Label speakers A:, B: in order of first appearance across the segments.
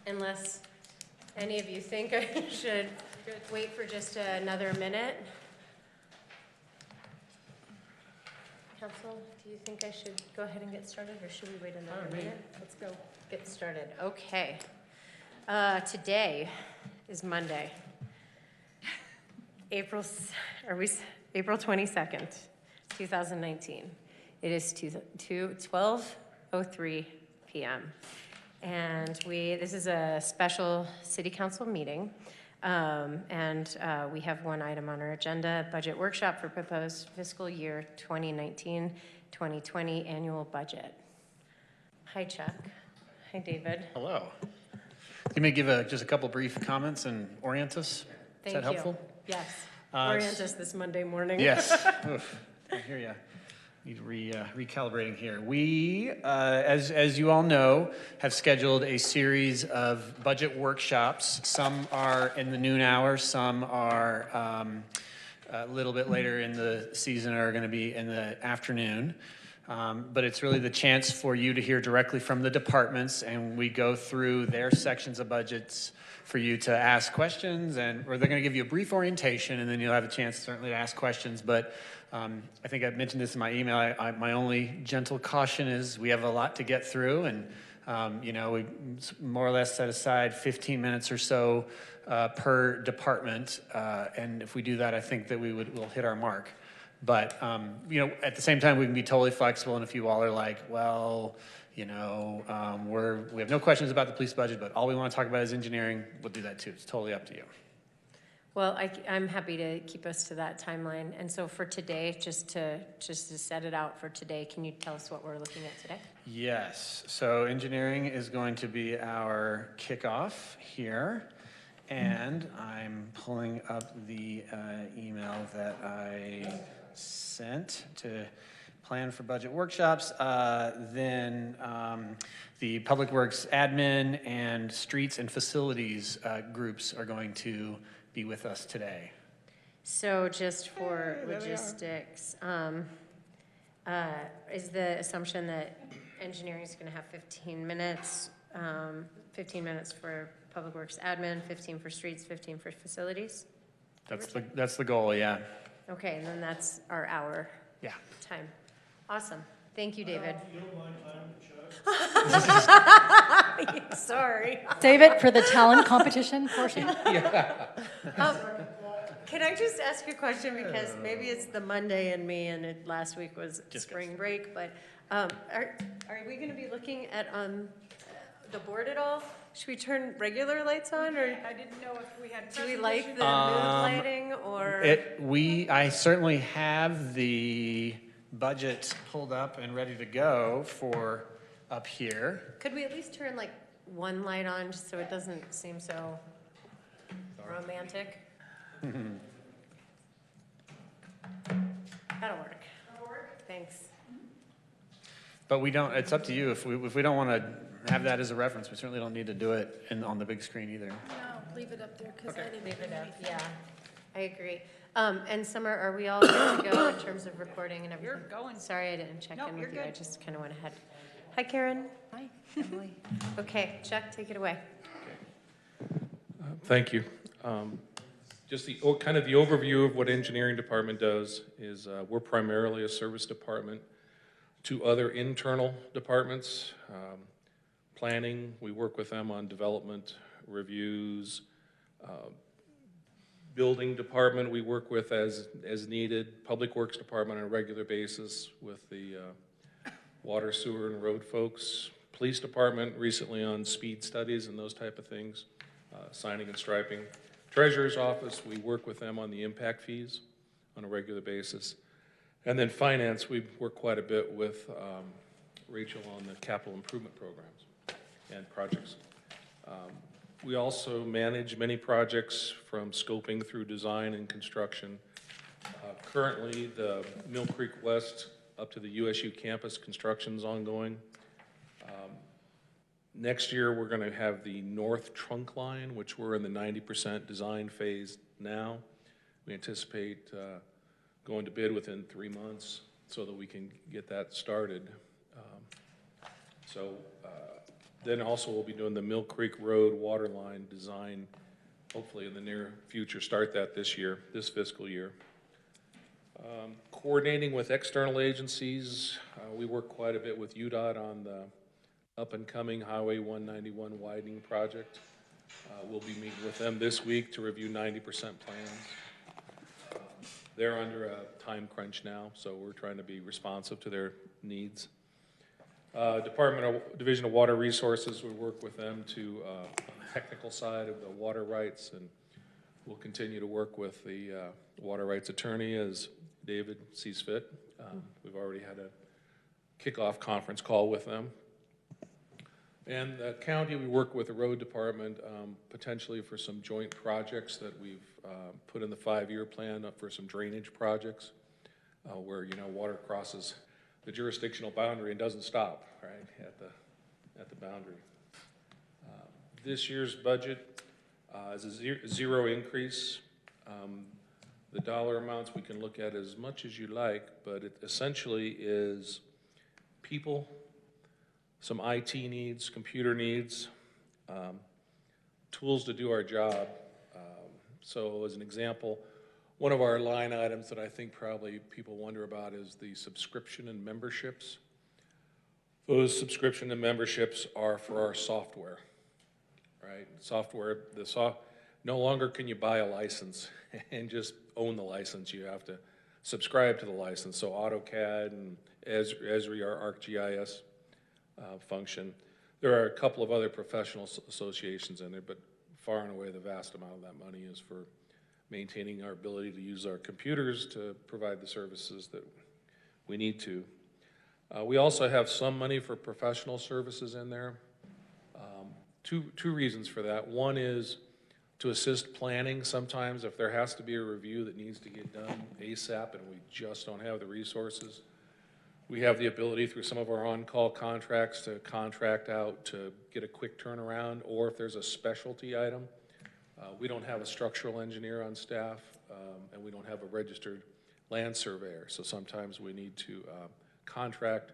A: unless any of you think I should wait for just another minute. Council, do you think I should go ahead and get started, or should we wait another minute? Let's go get started. Okay. Today is Monday, April 22nd, 2019. It is 12:03 p.m. And this is a special city council meeting. We have one item on our agenda, budget workshop for proposed fiscal year 2019-2020 annual budget. Hi, Chuck. Hi, David.
B: Hello. You may give just a couple brief comments and orient us.
A: Thank you.
B: Is that helpful?
A: Yes. Orient us this Monday morning.
B: Yes. Oof. I hear you. Need recalibrating here. We, as you all know, have scheduled a series of budget workshops. Some are in the noon hour, some are a little bit later in the season, are going to be in the afternoon. But it's really the chance for you to hear directly from the departments, and we go through their sections of budgets for you to ask questions, or they're going to give you a brief orientation, and then you'll have a chance certainly to ask questions. But I think I mentioned this in my email. My only gentle caution is we have a lot to get through, and we more or less set aside 15 minutes or so per department. And if we do that, I think that we'll hit our mark. But at the same time, we can be totally flexible. And if you all are like, well, we have no questions about the police budget, but all we want to talk about is engineering, we'll do that too. It's totally up to you.
A: Well, I'm happy to keep us to that timeline. And so for today, just to set it out for today, can you tell us what we're looking at today?
B: Yes. So engineering is going to be our kickoff here. And I'm pulling up the email that I sent to plan for budget workshops. Then the Public Works Admin and Streets and Facilities groups are going to be with us today.
A: So just for logistics, is the assumption that engineering is going to have 15 minutes, 15 minutes for Public Works Admin, 15 for Streets, 15 for Facilities?
B: That's the goal, yeah.
A: Okay, and then that's our hour time. Awesome. Thank you, David.
C: You don't mind time to check?
A: Sorry.
D: Save it for the talent competition portion.
A: Can I just ask you a question, because maybe it's the Monday in me, and last week was spring break, but are we going to be looking at the board at all? Should we turn regular lights on, or
E: I didn't know if we had.
A: Do we like the mood lighting, or?
B: I certainly have the budget pulled up and ready to go for up here.
A: Could we at least turn like one light on, just so it doesn't seem so romantic? That'll work. Thanks.
B: But we don't. It's up to you. If we don't want to have that as a reference, we certainly don't need to do it on the big screen either.
E: No, leave it up there, because I didn't
A: Leave it up.
E: anything.
A: Yeah, I agree. And Summer, are we all good to go in terms of recording and everything?
E: You're going.
A: Sorry, I didn't check
E: Nope,
A: in
E: you're
A: with you. I
E: good.
A: just kind of went ahead. Hi, Karen.
D: Hi, Emily.
A: Okay, Chuck, take it away.
F: Thank you. Just the kind of the overview of what engineering department does is we're primarily a service department to other internal departments. Planning, we work with them on development reviews. Building department, we work with as needed. Public Works department on a regular basis with the water, sewer, and road folks. Police department recently on speed studies and those type of things, signing and striping. Treasurer's office, we work with them on the impact fees on a regular basis. And then finance, we work quite a bit with Rachel on the capital improvement programs and projects. We also manage many projects from scoping through design and construction. Currently, the Mill Creek West up to the USU campus construction is ongoing. Next year, we're going to have the north trunk line, which we're in the 90% design phase now. We anticipate going to bid within 3 months so that we can get that started. Then also we'll be doing the Mill Creek Road water line design, hopefully in the near future, start that this year, this fiscal year. Coordinating with external agencies, we work quite a bit with UDOT on the up-and-coming Highway 191 widening project. We'll be meeting with them this week to review 90% plans. They're under a time crunch now, so we're trying to be responsive to their needs. Division of Water Resources, we work with them to on the technical side of the water rights, and we'll continue to work with the water rights attorney as David sees fit. We've already had a kickoff conference call with them. And the county, we work with the road department potentially for some joint projects that we've put in the 5-year plan up for some drainage projects where, you know, water crosses the jurisdictional boundary and doesn't stop, right, at the boundary. This year's budget is a zero increase. The dollar amounts we can look at as much as you like, but it essentially is people, some IT needs, computer needs, tools to do our job. So as an example, one of our line items that I think probably people wonder about is the subscription and memberships. Those subscription and memberships are for our software, right? No longer can you buy a license and just own the license. You have to subscribe to the license. So AutoCAD and Esri, our ArcGIS function. There are a couple of other professional associations in there, but far and away the vast amount of that money is for maintaining our ability to use our computers to provide the services that we need to. We also have some money for professional services in there. Two reasons for that. One is to assist planning. Sometimes if there has to be a review that needs to get done ASAP and we just don't have the resources, we have the ability through some of our on-call contracts to contract out to get a quick turnaround, or if there's a specialty item. We don't have a structural engineer on staff, and we don't have a registered land surveyor, so sometimes we need to contract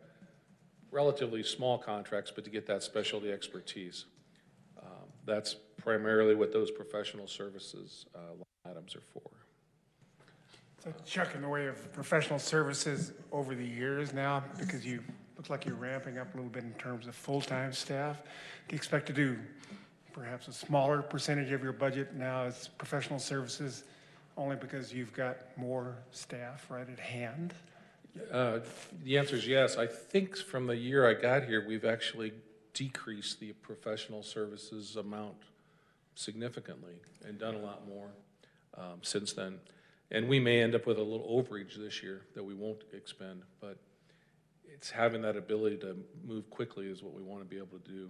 F: relatively small contracts, but to get that specialty expertise. That's primarily what those professional services line items are for.
C: So Chuck, in the way of professional services over the years now, because you look like you're ramping up a little bit in terms of full-time staff, do you expect to do perhaps a smaller percentage of your budget now as professional services only because you've got more staff right at hand?
F: The answer is yes. I think from the year I got here, we've actually decreased the professional services amount significantly and done a lot more since then. And we may end up with a little overage this year that we won't expend, but it's having that ability to move quickly is what we want to be able to do.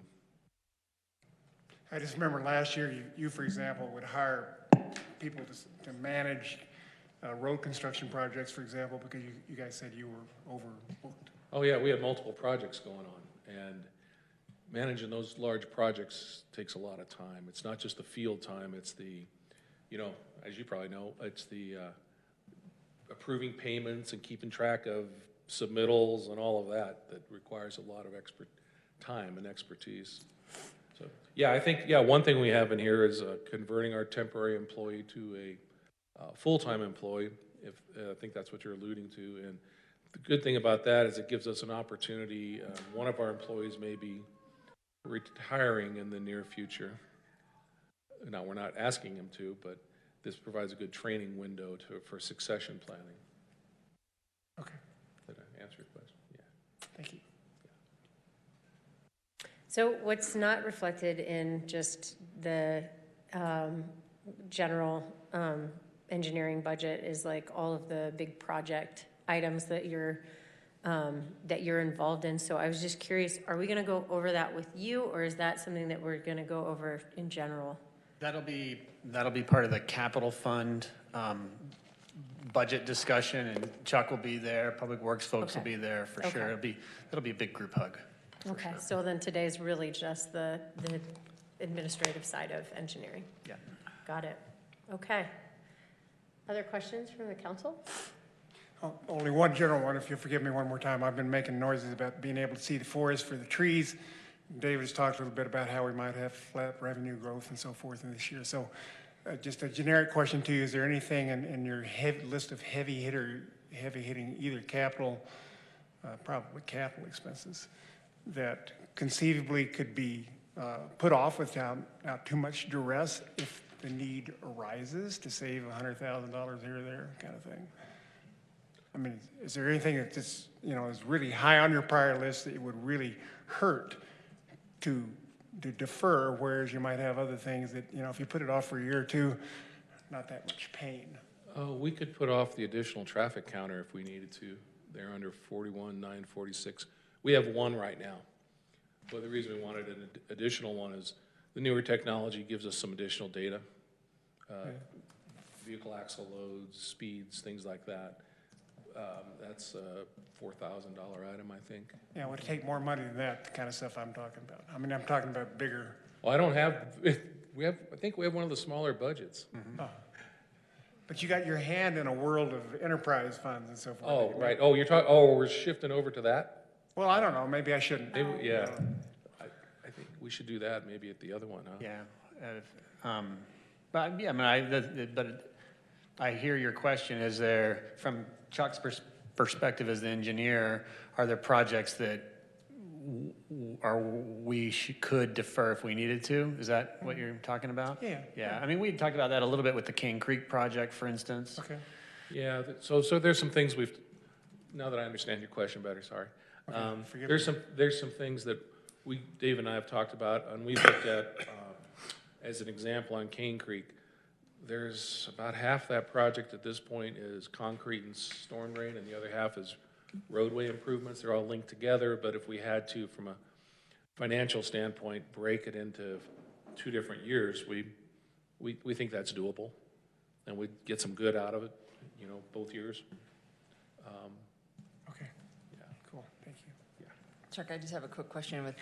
C: I just remember last year, you for example, would hire people to manage road construction projects, for example, because you guys said you were overbooked.
F: Oh yeah, we have multiple projects going on, and managing those large projects takes a lot of time. It's not just the field time, it's the, you know, as you probably know, it's the approving payments and keeping track of submittals and all of that requires a lot of time and expertise. So yeah, I think, one thing we have in here is converting our temporary employee to a full-time employee, if I think that's what you're alluding to. And the good thing about that is it gives us an opportunity. One of our employees may be retiring in the near future. Now, we're not asking him to, but this provides a good training window for succession planning.
C: Okay,
F: Did I answer your question? Yeah.
C: thank you.
A: So what's not reflected in just the general engineering budget is like all of the big project items that you're involved in. So I was just curious, are we going to go over that with you, or is that something that we're going to go over in general?
B: That'll be part of the capital fund budget discussion, and Chuck will be there, Public Works folks will
A: Okay.
B: be there for sure. It'll be a big group hug.
A: Okay, so then today's really just the administrative side of engineering.
B: Yeah.
A: Got it. Okay. Other questions from the council?
C: Oh, only one general one, if you'll forgive me one more time. I've been making noises about being able to see the forest for the trees David's talked a little bit about how we might have flat revenue growth and so forth in this year. So just a generic question to you, is there anything in your list of heavy hitting either capital, probably capital expenses, that conceivably could be put off without too much duress if the need arises to save $100,000 here or there kind of thing? I mean, is there anything that just, is really high on your prior list that it would really hurt to defer, whereas you might have other things that, if you put it off for a year or two, not that much pain?
F: Oh, we could put off the additional traffic counter if we needed to. They're under 41,946. We have one right now. But the reason we wanted an additional one is the newer technology gives us some additional data. Vehicle axle loads, speeds, things like that. That's a $4,000 item, I think.
C: Yeah, it would take more money than that, the kind of stuff I'm talking about. I mean, I'm talking about bigger.
F: Well, I don't have, I think we have one of the smaller budgets.
C: Oh. But you got your hand in a world of enterprise funds and so forth.
F: Oh, right. Oh, we're shifting over to that?
C: Well, I don't know, maybe I shouldn't.
F: Maybe, yeah. I think we should do that maybe at the other one, huh?
B: Yeah. But yeah, I mean, but I hear your question. Is there, from Chuck's perspective as the engineer, are there projects that could defer if we needed to? Is that what you're talking about?
C: Yeah.
B: Yeah. I mean, we talked about that a little bit with the King Creek project, for instance.
C: Okay.
F: Yeah, so there's some things now that I understand your question better, sorry.
C: forgive
F: There's some things that Dave and I have talked about, and we've looked at, as an example on Cane Creek. There's about half that project at this point is concrete and storm drain, and the other half is roadway improvements. They're all linked together, but if we had to, from a financial standpoint, break it into 2 different years, we think that's doable, and we'd get some good out of it, both years.
C: Okay.
F: Yeah.
C: Cool, thank you.
G: Chuck, I just have a quick question with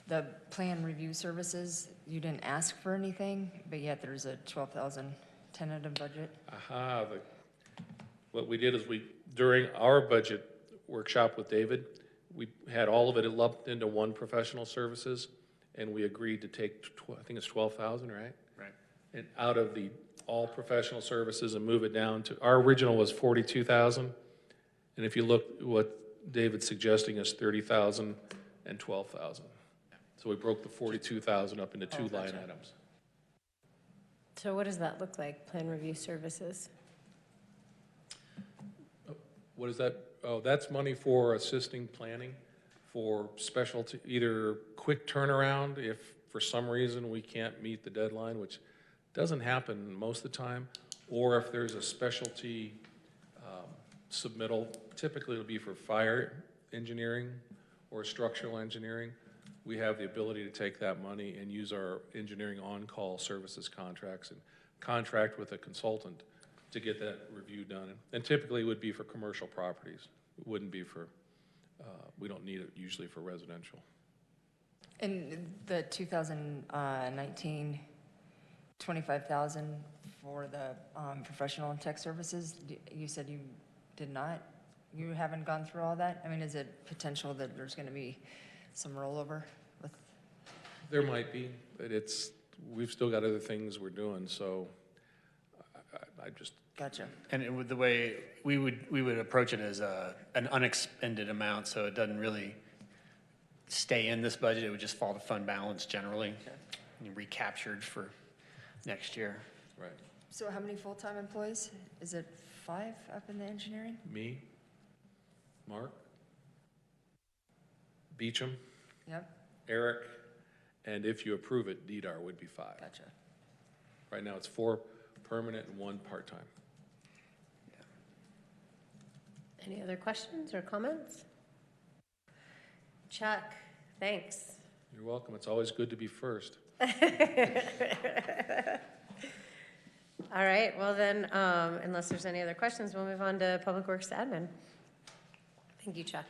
G: the plan review services. You didn't ask for anything, but yet there's a 12,000 tentative budget.
F: Aha, what we did is during our budget workshop with David, we had all of it lumped into one professional services, and we agreed to take, I think it's 12,000, right?
B: Right.
F: And out of the all professional services and move it down to, our original was 42,000. And if you look, what David's suggesting is 30,000 and 12,000. So we broke the 42,000 up into 2 line items.
A: So what does that look like, plan review services?
F: What is that? Oh, that's money for assisting planning, for specialty, either quick turnaround if for some reason we can't meet the deadline, which doesn't happen most of the time, or if there's a specialty submittal. Typically it'll be for fire engineering or structural engineering. We have the ability to take that money and use our engineering on-call services contracts and contract with a consultant to get that review done. And typically it would be for commercial properties. It wouldn't be for, we don't need it usually for residential.
G: In the 2019, 25,000 for the professional and tech services, you said you did not? You haven't gone through all that? I mean, is it potential that there's going to be some rollover with?
F: There might be, but we've still got other things we're doing, so I just.
G: Gotcha.
B: And the way we would approach it as an unexpended amount, so it doesn't really stay in this budget. It would just fall to fund balance generally, and recaptured for next year.
F: Right.
G: So how many full-time employees? Is it 5 up in the engineering?
F: Me, Mark, Beecham,
G: Yep,
F: Eric, and if you approve it, Didar would be 5.
G: gotcha.
F: Right now it's 4 permanent and 1 part-time.
A: Any other questions or comments? Chuck, thanks.
F: You're welcome. It's always good to be first.
A: All right, well then, unless there's any other questions, we'll move on to Public Works Admin. Thank you, Chuck.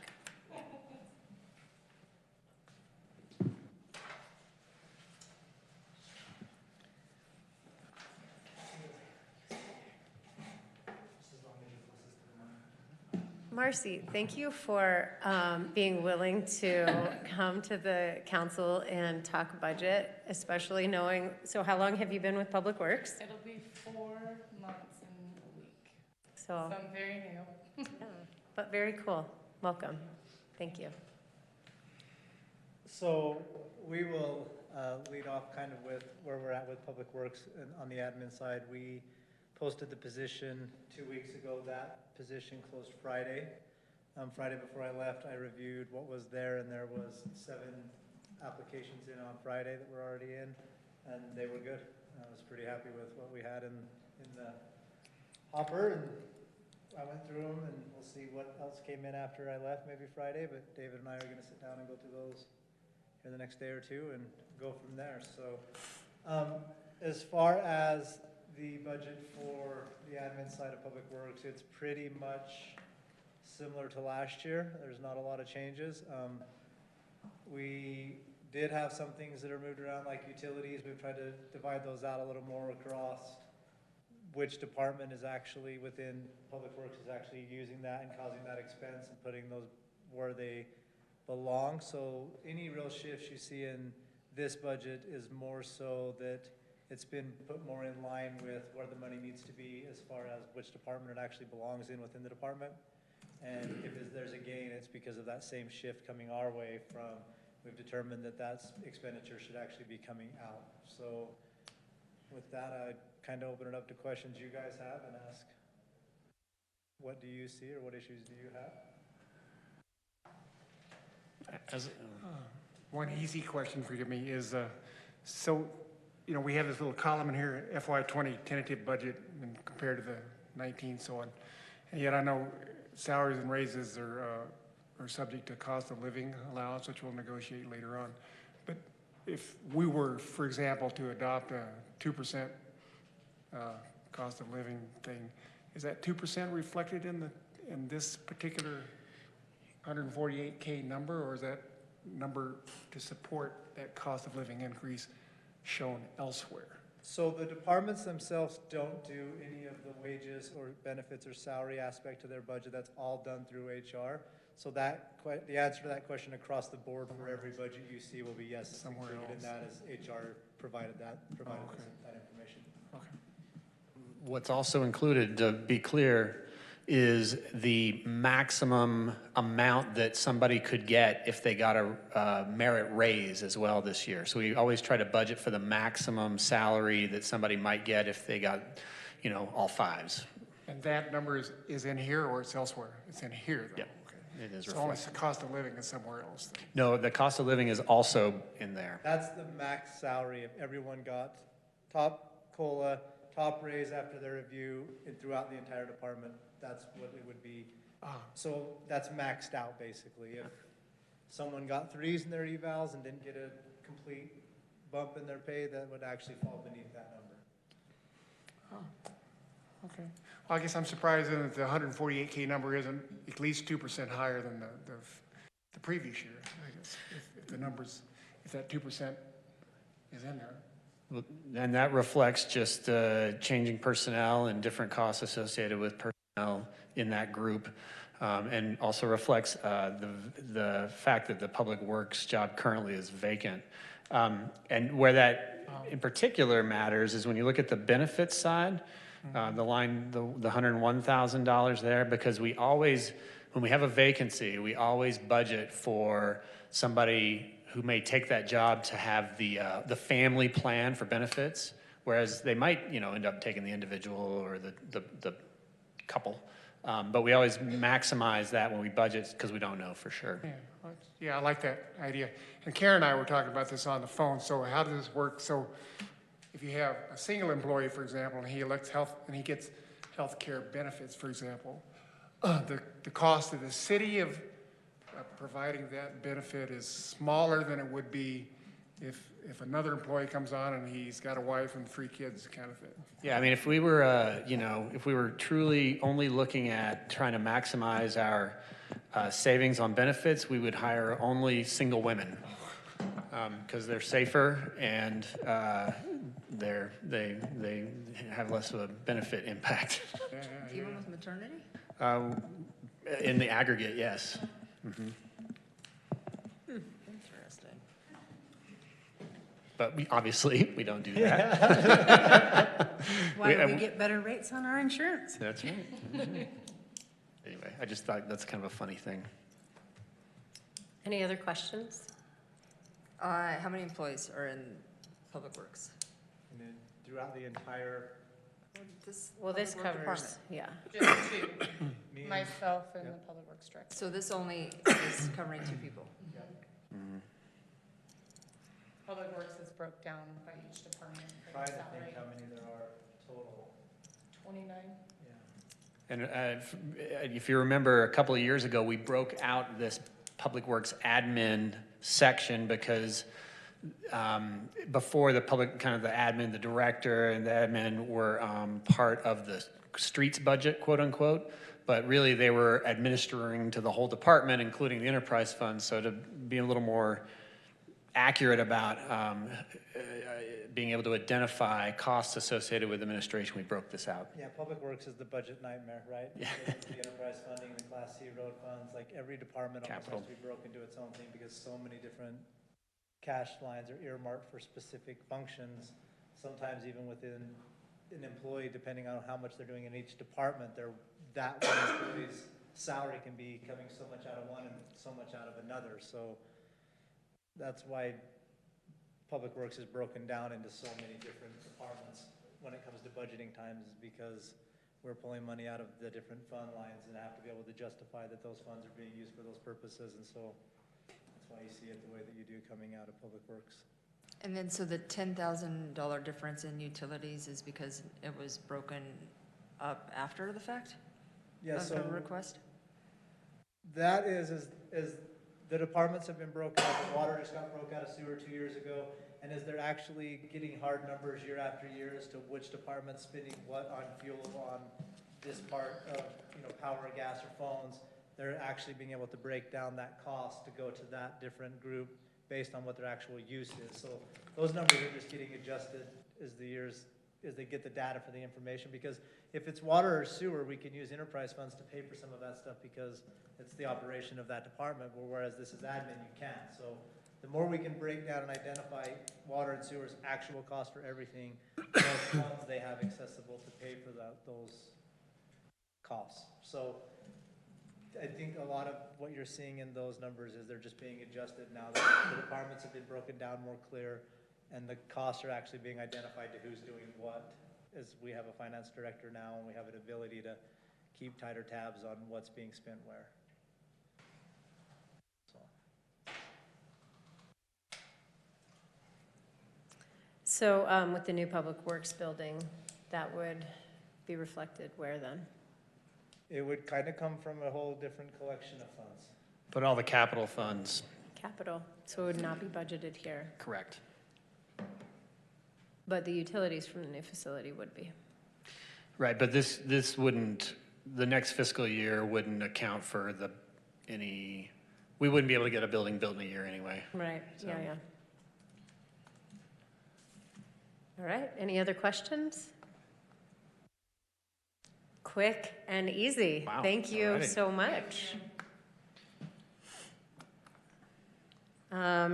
A: Marcy, thank you for being willing to come to the council and talk budget, especially knowing, so how long have you been with Public Works?
H: It'll be 4 months and a week,
A: So,
H: so I'm very new.
A: yeah, but very cool. Welcome. Thank you.
I: So we will lead off kind of with where we're at with Public Works and on the admin side. We posted the position 2 weeks ago. That position closed Friday. Friday before I left, I reviewed what was there, and there was 7 applications in on Friday that were already in, and they were good. I was pretty happy with what we had in the hopper, and I went through them, and we'll see what else came in after I left, maybe Friday, but David and I are gonna sit down and go through those in the next day or two and go from there. So as far as the budget for the admin side of Public Works, it's pretty much similar to last year. There's not a lot of changes. We did have some things that are moved around, like utilities. We've tried to divide those out a little more across which department is actually within Public Works is actually using that and causing that expense and putting those where they belong. So any real shifts you see in this budget is more so that it's been put more in line with where the money needs to be as far as which department it actually belongs in within the department. And if there's a gain, it's because of that same shift coming our way from, we've determined that that expenditure should actually be coming out. So with that, I'd kind of open it up to questions you guys have and ask, what do you see or what issues do you have?
C: One easy question for me is, so, you know, we have this little column in here, FY20 tentative budget and compared to the 19 so on. And yet I know salaries and raises are subject to cost of living allowance, which we'll negotiate later on. But if we were, for example, to adopt a 2% cost of living thing, is that 2% reflected in this particular 148K number, or is that number to support that cost of living increase shown elsewhere?
I: So the departments themselves don't do any of the wages or benefits or salary aspect to their budget. That's all done through HR. So that the answer to that question across the board for every budget you see will be yes.
C: Somewhere
I: included in
C: else.
I: that as HR provided that
C: Okay.
I: that information.
C: Okay.
B: What's also included, to be clear, is the maximum amount that somebody could get if they got a merit raise as well this year. So we always try to budget for the maximum salary that somebody might get if they got, you know, all 5s.
C: And that number is in here or it's elsewhere? It's in here, though?
B: Yep.
C: Okay.
B: It is
C: So only
B: reflected.
C: the cost of living is somewhere else then?
B: No, the cost of living is also in there.
I: That's the max salary if everyone got top COLA, top raise after their review and throughout the entire department. That's what it would be. So that's maxed out basically. If someone got 3s in their evals and didn't get a complete bump in their pay, that would actually fall beneath that number.
C: Okay. Well, I guess I'm surprised that the 148K number isn't at least 2% higher than the previous year. I guess if the numbers, if that 2% is in there.
B: And that reflects just changing personnel and different costs associated with personnel in that group. And also reflects the fact that the Public Works job currently is vacant. And where that in particular matters is when you look at the benefits side, the line, the $101,000 there, because we always, when we have a vacancy, we always budget for somebody who may take that job to have the family plan for benefits, whereas they might, you know, end up taking the individual or the couple. But we always maximize that when we budget because we don't know for sure.
C: Yeah, I like that idea. And Karen and I were talking about this on the phone. So how does this work? So if you have a single employee, for example, and he elects health and he gets health care benefits, for example, the cost of the city of providing that benefit is smaller than it would be if another employee comes on and he's got a wife and 3 kids kind of thing.
B: Yeah, I mean, if we were, you know, if we were truly only looking at trying to maximize our savings on benefits, we would hire only single women because they're safer and they have less of a benefit impact.
G: Even with maternity?
B: In the aggregate, yes.
G: Interesting.
B: But obviously, we don't do that.
E: Why do we
B: We-
E: get better rates on our insurance?
B: That's right. Anyway, I just thought that's kind of a funny thing.
A: Any other questions?
G: How many employees are in Public Works?
I: And then throughout the entire,
A: Well, this
G: Public Work
A: covers, yeah.
H: Just two,
I: me and-
H: myself and the
I: Yep.
H: public works director.
G: So this only is covering 2 people?
H: Public works is broke down by each department for
I: trying
H: the
I: to
H: salary.
I: think how many there are total,
H: 29.
I: yeah.
B: And if you remember, a couple of years ago, we broke out this Public Works admin section because before the public, kind of the admin, the director and the admin were part of the streets budget, quote unquote, but really they were administering to the whole department, including the enterprise fund. So to be a little more accurate about being able to identify costs associated with administration, we broke this out.
I: Yeah, Public Works is the budget nightmare, right?
B: Yeah.
I: The enterprise funding, the Class C road funds, like every department almost
B: Capital.
I: has to be broken into its own thing because so many different cash lines are earmarked for specific functions. Sometimes even within an employee, depending on how much they're doing in each department, that one employee's salary can be coming so much out of one and so much out of another. So that's why Public Works is broken down into so many different departments when it comes to budgeting times, is because we're pulling money out of the different fund lines and have to be able to justify that those funds are being used for those purposes, and so that's why you see it the way that you do coming out of Public Works.
G: And then, so the $10,000 difference in utilities is because it was broken up after the fact?
I: Yeah,
G: Of
I: so
G: the request?
I: that is the departments have been broken out, the water just got broke out of sewer 2 years ago, and as they're actually getting hard numbers year after year as to which department's spending what on fuel on this part of, power, gas, or phones, they're actually being able to break down that cost to go to that different group based on what their actual use is. So those numbers are just getting adjusted as they get the data for the information, because if it's water or sewer, we can use enterprise funds to pay for some of that stuff because it's the operation of that department, whereas this is admin, you can't. So the more we can break down and identify water and sewer's actual cost for everything, the more funds they have accessible to pay for those costs. So I think a lot of what you're seeing in those numbers is they're just being adjusted now that the departments have been broken down more clear and the costs are actually being identified to who's doing what, as we have a finance director now and we have an ability to keep tighter tabs on what's being spent where.
A: So with the new Public Works building, that would be reflected where then?
I: It would kind of come from a whole different collection of funds.
B: But all the capital funds,
A: Capital, so it would not be budgeted here,
B: correct.
A: but the utilities from the new facility would be.
B: Right, but this wouldn't, the next fiscal year wouldn't account for we wouldn't be able to get a building built in a year anyway.
A: Right,
B: So-
A: yeah. All right, any other questions? Quick and easy.
B: Wow,
A: Thank you
B: alrighty.
A: so much.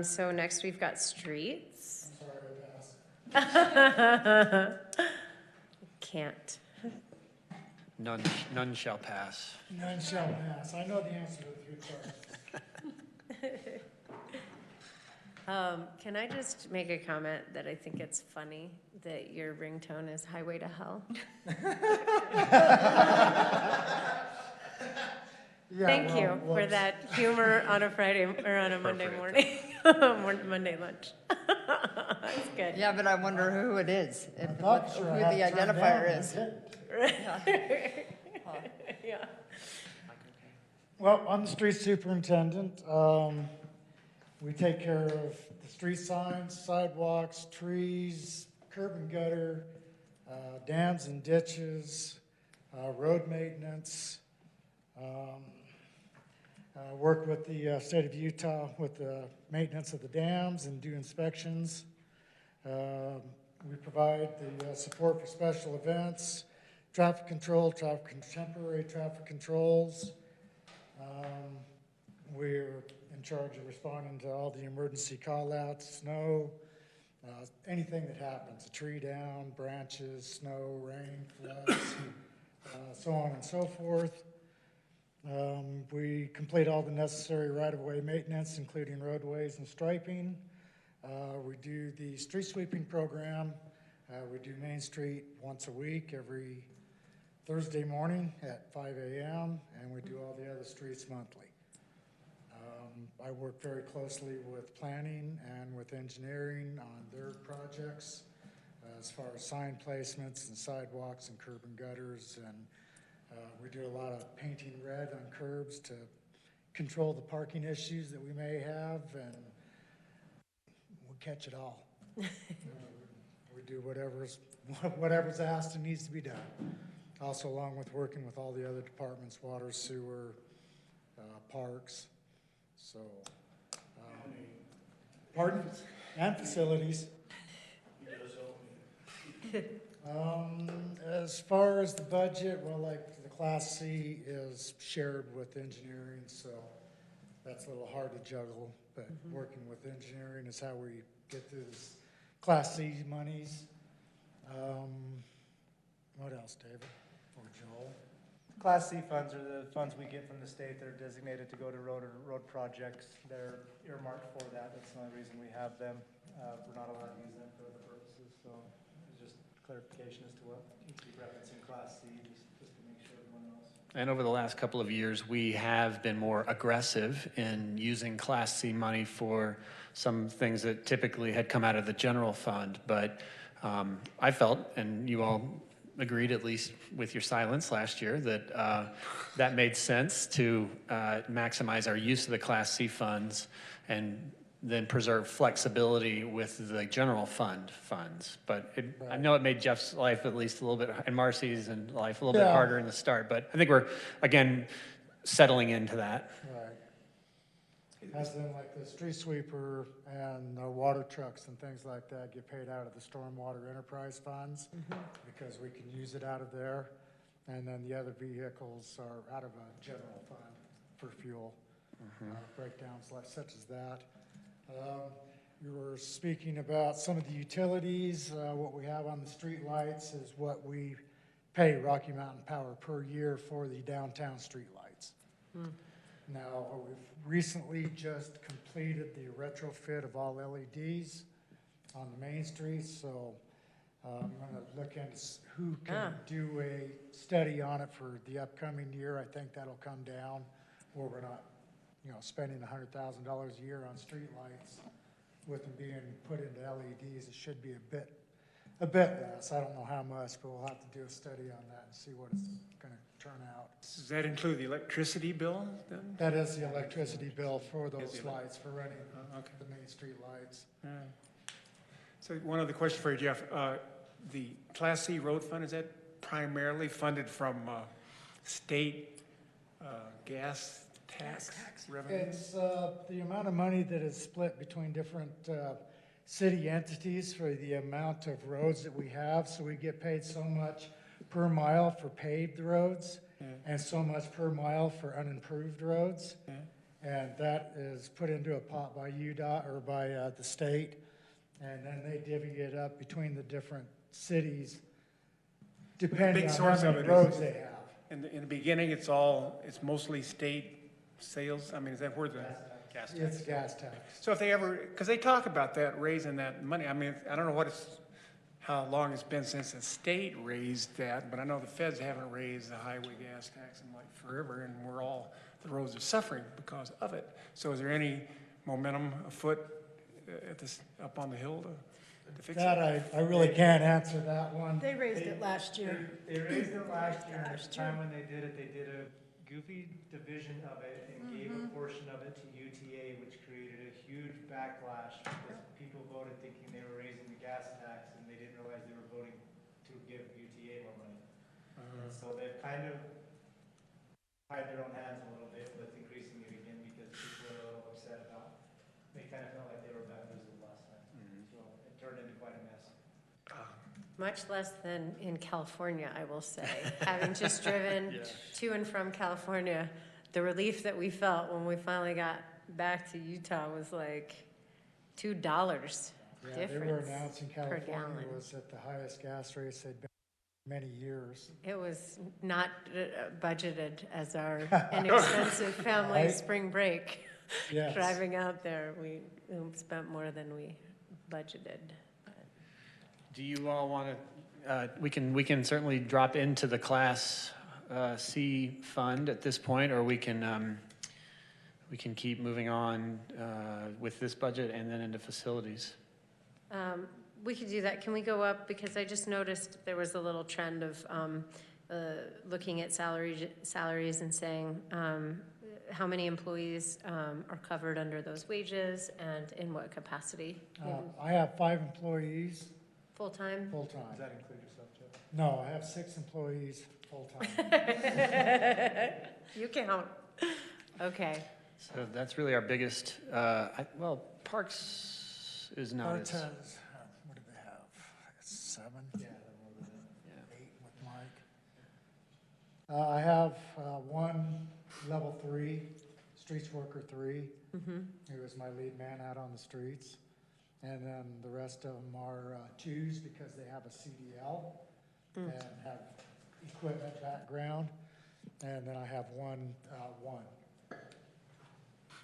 A: So next we've got streets. I'm sorry, I passed. Can't.
B: None shall pass.
J: None shall pass. I know the answer to the 3 parts.
A: Can I just make a comment that I think it's funny that your ringtone is Highway to Hell?
J: Yeah,
A: Thank
J: well,
A: you for
J: whoops.
A: that humor on a Friday, or on a Monday morning, Monday lunch. That's good.
G: Yeah, but I wonder who it is,
J: I thought
G: who
J: sure I
G: the
J: had it turned
G: identifier
J: down,
G: is.
J: I didn't.
A: Yeah.
J: Well, I'm the street superintendent. We take care of the street signs, sidewalks, trees, curb and gutter, dams and ditches, road maintenance. Work with the state of Utah with the maintenance of the dams and do inspections. We provide the support for special events, traffic control, temporary traffic controls. We're in charge of responding to all the emergency call-outs, snow, anything that happens, a tree down, branches, snow, rain, floods, so on and so forth. We complete all the necessary right-of-way maintenance, including roadways and striping. We do the street sweeping program. We do Main Street once a week, every Thursday morning at 5 a.m., and we do all the other streets monthly. I work very closely with planning and with engineering on their projects as far as sign placements and sidewalks and curb and gutters, and we do a lot of painting red on curbs to control the parking issues that we may have, and we catch it all. We do whatever's asked and needs to be done. Also, along with working with all the other departments, water, sewer, parks, so, pardon? And facilities. As far as the budget, well, like the Class C is shared with engineering, so that's a little hard to juggle, but working with engineering is how we get through this Class C monies. What else, David or Joel?
I: Class C funds are the funds we get from the state that are designated to go to road projects. They're earmarked for that. That's the only reason we have them. We're not allowed to use them for other purposes, so it's just clarification as to what you keep referencing Class C, just to make sure everyone knows.
B: And over the last couple of years, we have been more aggressive in using Class C money for some things that typically had come out of the general fund. But I felt, and you all agreed, at least with your silence last year, that that made sense to maximize our use of the Class C funds and then preserve flexibility with the general fund funds. But I know it made Jeff's life at least a little bit, and Marcy's and life a little bit harder in the start. But I think we're, again, settling into that.
J: Right. As in like the street sweeper and the water trucks and things like that get paid out of the stormwater enterprise funds because we can use it out of there. And then the other vehicles are out of a general fund for fuel, breakdowns such as that. You were speaking about some of the utilities. What we have on the street lights is what we pay Rocky Mountain Power per year for the downtown street lights. Now, we've recently just completed the retrofit of all LEDs on the main street, so I'm going to look into who can do a study on it for the upcoming year. I think that'll come down where we're not, spending $100,000 a year on street lights. With them being put into LEDs, it should be a bit less. I don't know how much, but we'll have to do a study on that and see what it's going to turn out.
C: Does that include the electricity bill then?
J: That is the electricity bill for those lights, for running the main street lights.
C: So one other question for you, Jeff. The Class C road fund, is that primarily funded from state gas tax revenues?
J: It's the amount of money that is split between different city entities for the amount of roads that we have. So we get paid so much per mile for paved roads and so much per mile for unimproved roads. And that is put into a pot by UDOT or by the state. And then they divvy it up between the different cities depending on how many roads they have.
C: In the beginning, it's mostly state sales? I mean, is that where the gas tax?
J: It's gas tax.
C: So if they ever, because they talk about that, raising that money, I mean, I don't know how long it's been since the state raised that, but I know the feds haven't raised the highway gas tax in like forever, and the roads are suffering because of it. So is there any momentum afoot up on the hill to fix
J: that? I really can't answer that one.
E: They raised it last year.
I: They raised it last year, and at the time when they did a goofy division of it and gave a portion of it to UTA, which created a huge backlash because people voted thinking they were raising the gas tax and they didn't realize they were voting to give UTA more money. And so they've kind of tied their own hands a little bit with increasing it again because people are a little upset about, they kind of felt like they were bamboozled last time. So it turned into quite a mess.
A: Much less than in California, I will say. Having just driven to and from California the relief that we felt when we finally got back to Utah was like $2
J: Yeah, they were
A: difference
J: announcing
A: per
J: California
A: gallon.
J: was at the highest gas rates they'd been in many years.
A: It was not budgeted as our inexpensive family
J: Right.
A: spring break.
J: Yes.
A: Driving out there, we spent more than we budgeted.
B: Do you all want to, we can certainly drop into the Class C fund at this point, or we can keep moving on with this budget and then into facilities.
A: We could do that. Can we go up? Because I just noticed there was a little trend of looking at salaries and saying how many employees are covered under those wages and in what capacity?
J: I have 5 employees,
A: Full-time?
J: full-time.
I: Does that include yourself, Jeff?
J: No, I have 6 employees, full-time.
A: You count. Okay.
B: So that's really our biggest, well, Parks is not
J: Parks
B: as,
J: has, what do they have? 7?
I: Yeah.
J: 8 with Mike. I have 1 level 3, streets worker 3, who is my lead man out on the streets. And then the rest of them are 2s because they have a CDL and have equipment background. And then I have one.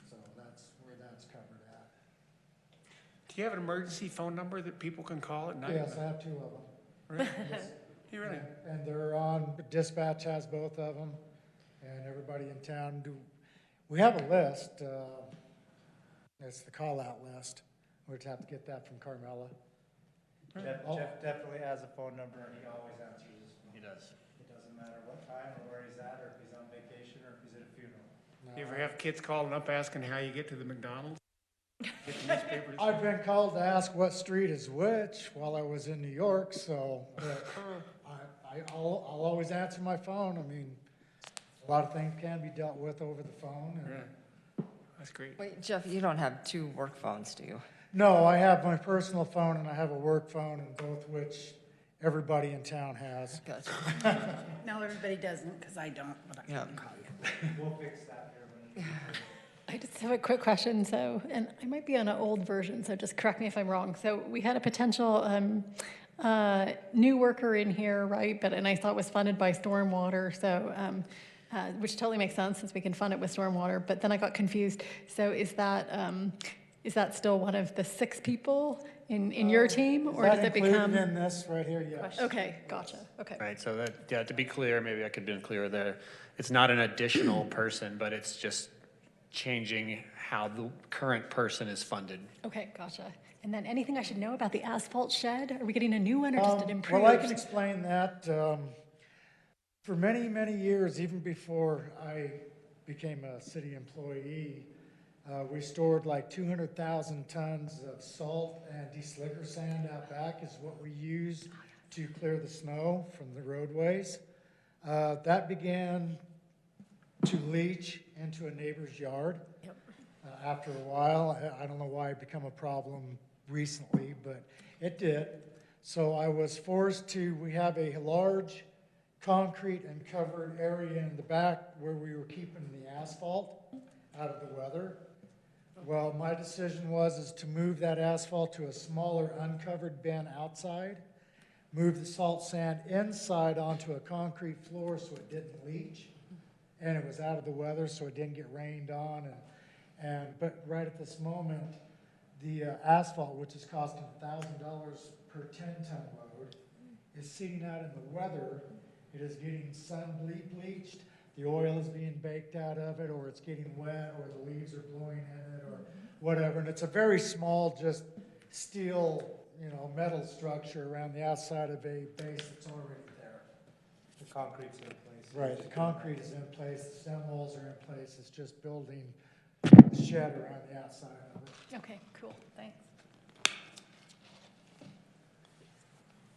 J: So that's where that's covered at.
C: Do you have an emergency phone number that people can call at night?
J: Yes, I have 2 of them.
C: Really? You really?
J: And they're on, dispatch has both of them, and everybody in town do. We have a list, it's the call-out list. We'd have to get that from Carmella.
I: Jeff definitely has a phone number and he always answers his phone.
B: he does.
I: It doesn't matter what time or where he's at, or if he's on vacation, or if he's at a funeral.
C: You ever have kids calling up asking how you get to the McDonald's? Get the newspapers?
J: I've been called to ask what street is which while I was in New York, so but I'll always answer my phone. I mean, a lot of things can be dealt with over the phone. And
C: Yeah. That's great.
G: Wait, Jeff, you don't have 2 work phones, do you?
J: no, I have my personal phone and I have a work phone, and both which everybody in town has.
G: Gotcha.
E: No, everybody doesn't, because I don't, but I
G: Yeah.
E: can call you.
I: We'll fix that here when.
D: I just have a quick question, so, and I might be on an old version, so just correct me if I'm wrong. So we had a potential new worker in here, right? And I thought was funded by stormwater, so, which totally makes sense since we can fund it with stormwater, but then I got confused. So is that still one of the 6 people in your team, or does it become?
J: Is that included in this right here? Yes.
D: Okay, gotcha, okay.
B: Right, so that, yeah, to be clear, maybe I could have been clearer there. It's not an additional person, but it's just changing how the current person is funded.
D: Okay, gotcha. And then anything I should know about the asphalt shed? Are we getting a new one or just an improved?
J: Well, I can explain that. For many, many years, even before I became a city employee, we stored like 200,000 tons of salt and deslicker sand out back is what we use to clear the snow from the roadways. That began to leach into a neighbor's yard.
A: Yep.
J: After a while, I don't know why it became a problem recently, but it did. So I was forced to, we have a large concrete and covered area in the back where we were keeping the asphalt out of the weather. Well, my decision is to move that asphalt to a smaller uncovered bin outside, move the salt sand inside onto a concrete floor so it didn't leach, and it was out of the weather so it didn't get rained on. But right at this moment, the asphalt, which is costing $1,000 per 10-ton load, is sitting out in the weather. It is getting sun bleached. The oil is being baked out of it, or it's getting wet, or the leaves are blowing in it, or whatever. And it's a very small, just steel, metal structure around the outside of a base that's already there.
I: The concrete's in place.
J: Right, the concrete is in place, the stem walls are in place. It's just building the shed around the outside of it.
D: Okay, cool, thanks.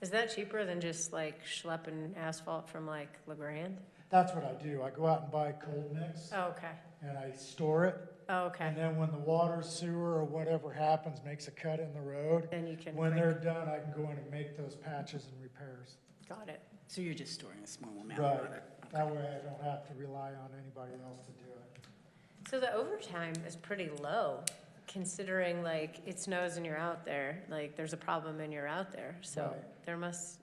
A: Is that cheaper than just like schlepping asphalt from like LeGrand?
J: That's what I do. I go out and buy cold mix,
A: Oh, okay.
J: and I store it.
A: Oh, okay.
J: And then when the water, sewer, or whatever happens, makes a cut in the road,
A: Then you can.
J: when they're done, I can go in and make those patches and repairs.
A: Got it.
E: So you're just storing a small amount of
J: Right,
E: water.
J: that way I don't have to rely on anybody else to do it.
A: So the overtime is pretty low, considering like it snows and you're out there, like there's a problem and you're out there. So
J: Right.
A: there must,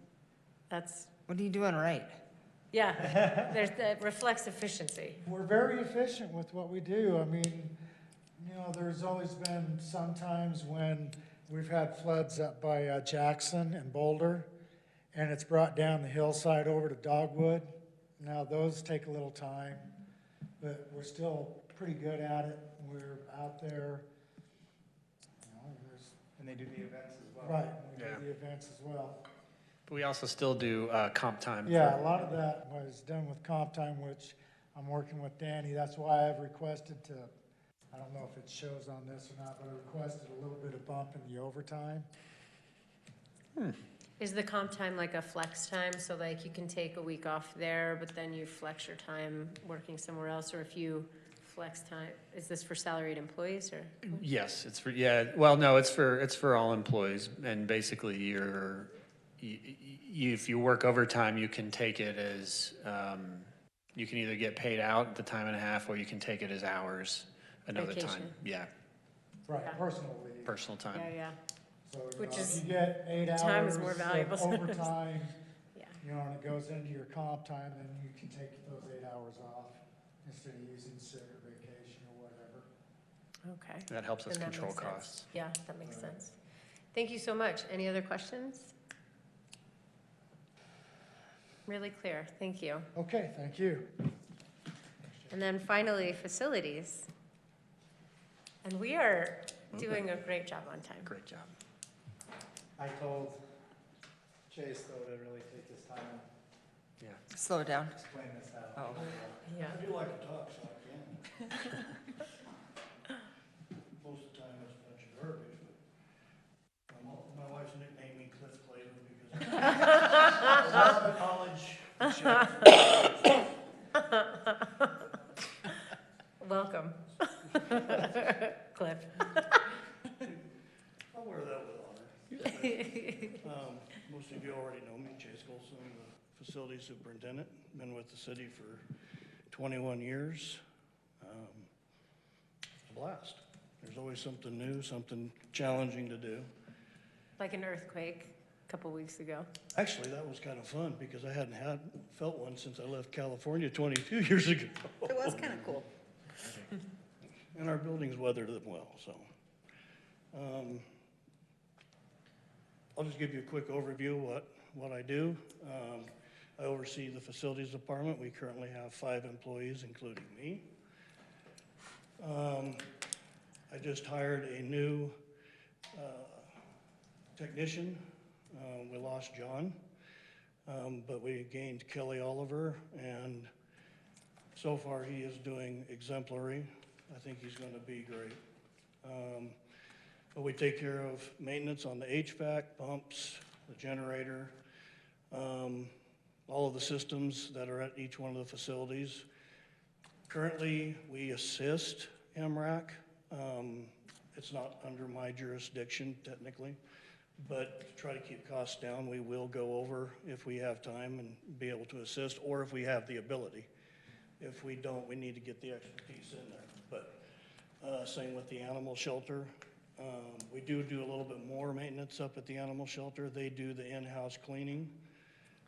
A: that's,
G: What are you doing right?
A: yeah, that reflects efficiency.
J: We're very efficient with what we do. I mean, you know, there's always been some times when we've had floods up by Jackson and Boulder, and it's brought down the hillside over to Dogwood. Now, those take a little time, but we're still pretty good at it. We're out there, you know, there's,
I: And they do the events as well.
J: right, we do
B: Yeah.
J: the events as well.
B: But we also still do comp time.
J: Yeah, a lot of that was done with comp time, which I'm working with Danny. That's why I've requested to, I don't know if it shows on this or not, but I requested a little bit of bump in the overtime.
A: Is the comp time like a flex time? So like you can take a week off there, but then you flex your time working somewhere else? Or if you flex time, is this for salaried employees or?
B: Yes, it's for, yeah, well, no, it's for all employees, and basically if you work overtime, you can take it as, you can either get paid out the time and a half, or you can take it as hours another time.
A: Vacation.
B: Yeah,
J: Right,
A: Yeah.
J: personal leave.
B: personal time.
A: Yeah, yeah,
J: So, you
A: Which
J: know,
A: is-
J: if you get 8 hours
A: time is more valuable
J: of
A: sometimes.
J: overtime,
A: yeah.
J: you know, and it goes into your comp time, then you can take those 8 hours off instead of using sick or vacation or whatever.
A: Okay.
B: That helps us
A: Then that
B: control
A: makes sense.
B: costs.
A: Yeah, that makes sense. Thank you so much. Any other questions? Really clear. Thank you.
J: Okay, thank you.
A: And then finally, facilities. And we are doing a great job on time.
B: Great job.
I: I told Chase though to really take this time and
B: Yeah.
G: Slow it down.
I: explain this out.
G: Oh.
A: Yeah.
K: I do like to talk, so I can. Most of the time it's a bunch of garbage, but my wife's nicknamed me Cliff Clavin because I was out of college. and
A: Welcome. Cliff.
K: I'll wear that with honor. Most of you already know me, Chase Golson, the facility superintendent. Been with the city for 21 years. It's a blast. There's always something new, something challenging to do.
A: Like an earthquake a couple weeks ago.
K: Actually, that was kind of fun because I hadn't felt one since I left California 22 years ago.
E: It was kind of cool.
K: And our buildings weathered them well, so. I'll just give you a quick overview of what I do. I oversee the facilities department. We currently have 5 employees, including me. I just hired a new technician. We lost John, but we gained Kelly Oliver, and so far he is doing exemplary. I think he's going to be great. But we take care of maintenance on the HVAC, pumps, the generator, all of the systems that are at each one of the facilities. Currently, we assist MRAC. It's not under my jurisdiction technically, but to try to keep costs down, we will go over if we have time and be able to assist, or if we have the ability. If we don't, we need to get the expertise in there. But same with the animal shelter. We do a little bit more maintenance up at the animal shelter. They do the in-house cleaning,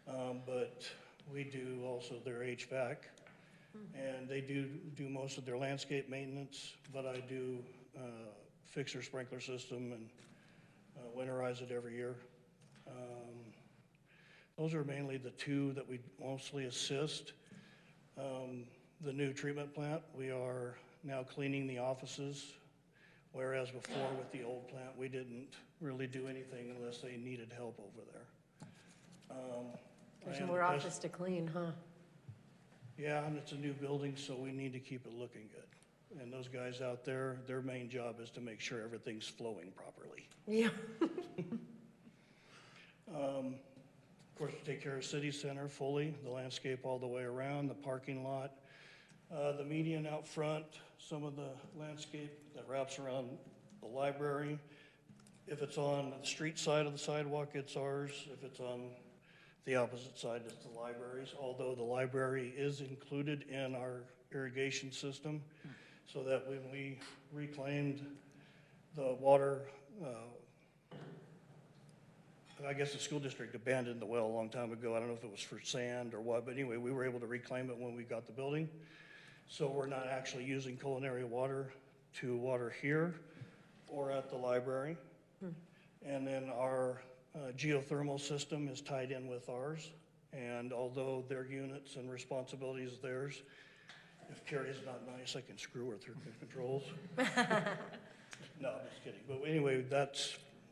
K: but we do also their HVAC. And they do most of their landscape maintenance, but I do fix their sprinkler system and winterize it every year. Those are mainly the 2 that we mostly assist. The new treatment plant, we are now cleaning the offices, whereas before with the old plant, we didn't really do anything unless they needed help over there.
A: There's
K: I am
A: more
K: the pest-
A: office to clean, huh?
K: Yeah, and it's a new building, so we need to keep it looking good. And those guys out there, their main job is to make sure everything's flowing properly.
A: Yeah.
K: Of course, we take care of City Center fully, the landscape all the way around, the parking lot, the median out front, some of the landscape that wraps around the library. If it's on the street side of the sidewalk, it's ours. If it's on The opposite side is the libraries, although the library is included in our irrigation system, so that when we reclaimed the water, I guess the school district abandoned the well a long time ago. I don't know if it was for sand or what, but anyway, we were able to reclaim it when we got the building. So we're not actually using culinary water to water here or at the library. And then our geothermal system is tied in with ours. And although their units and responsibilities is theirs, if Carrie's not nice, I can screw with her controls. No, I'm just kidding. But anyway,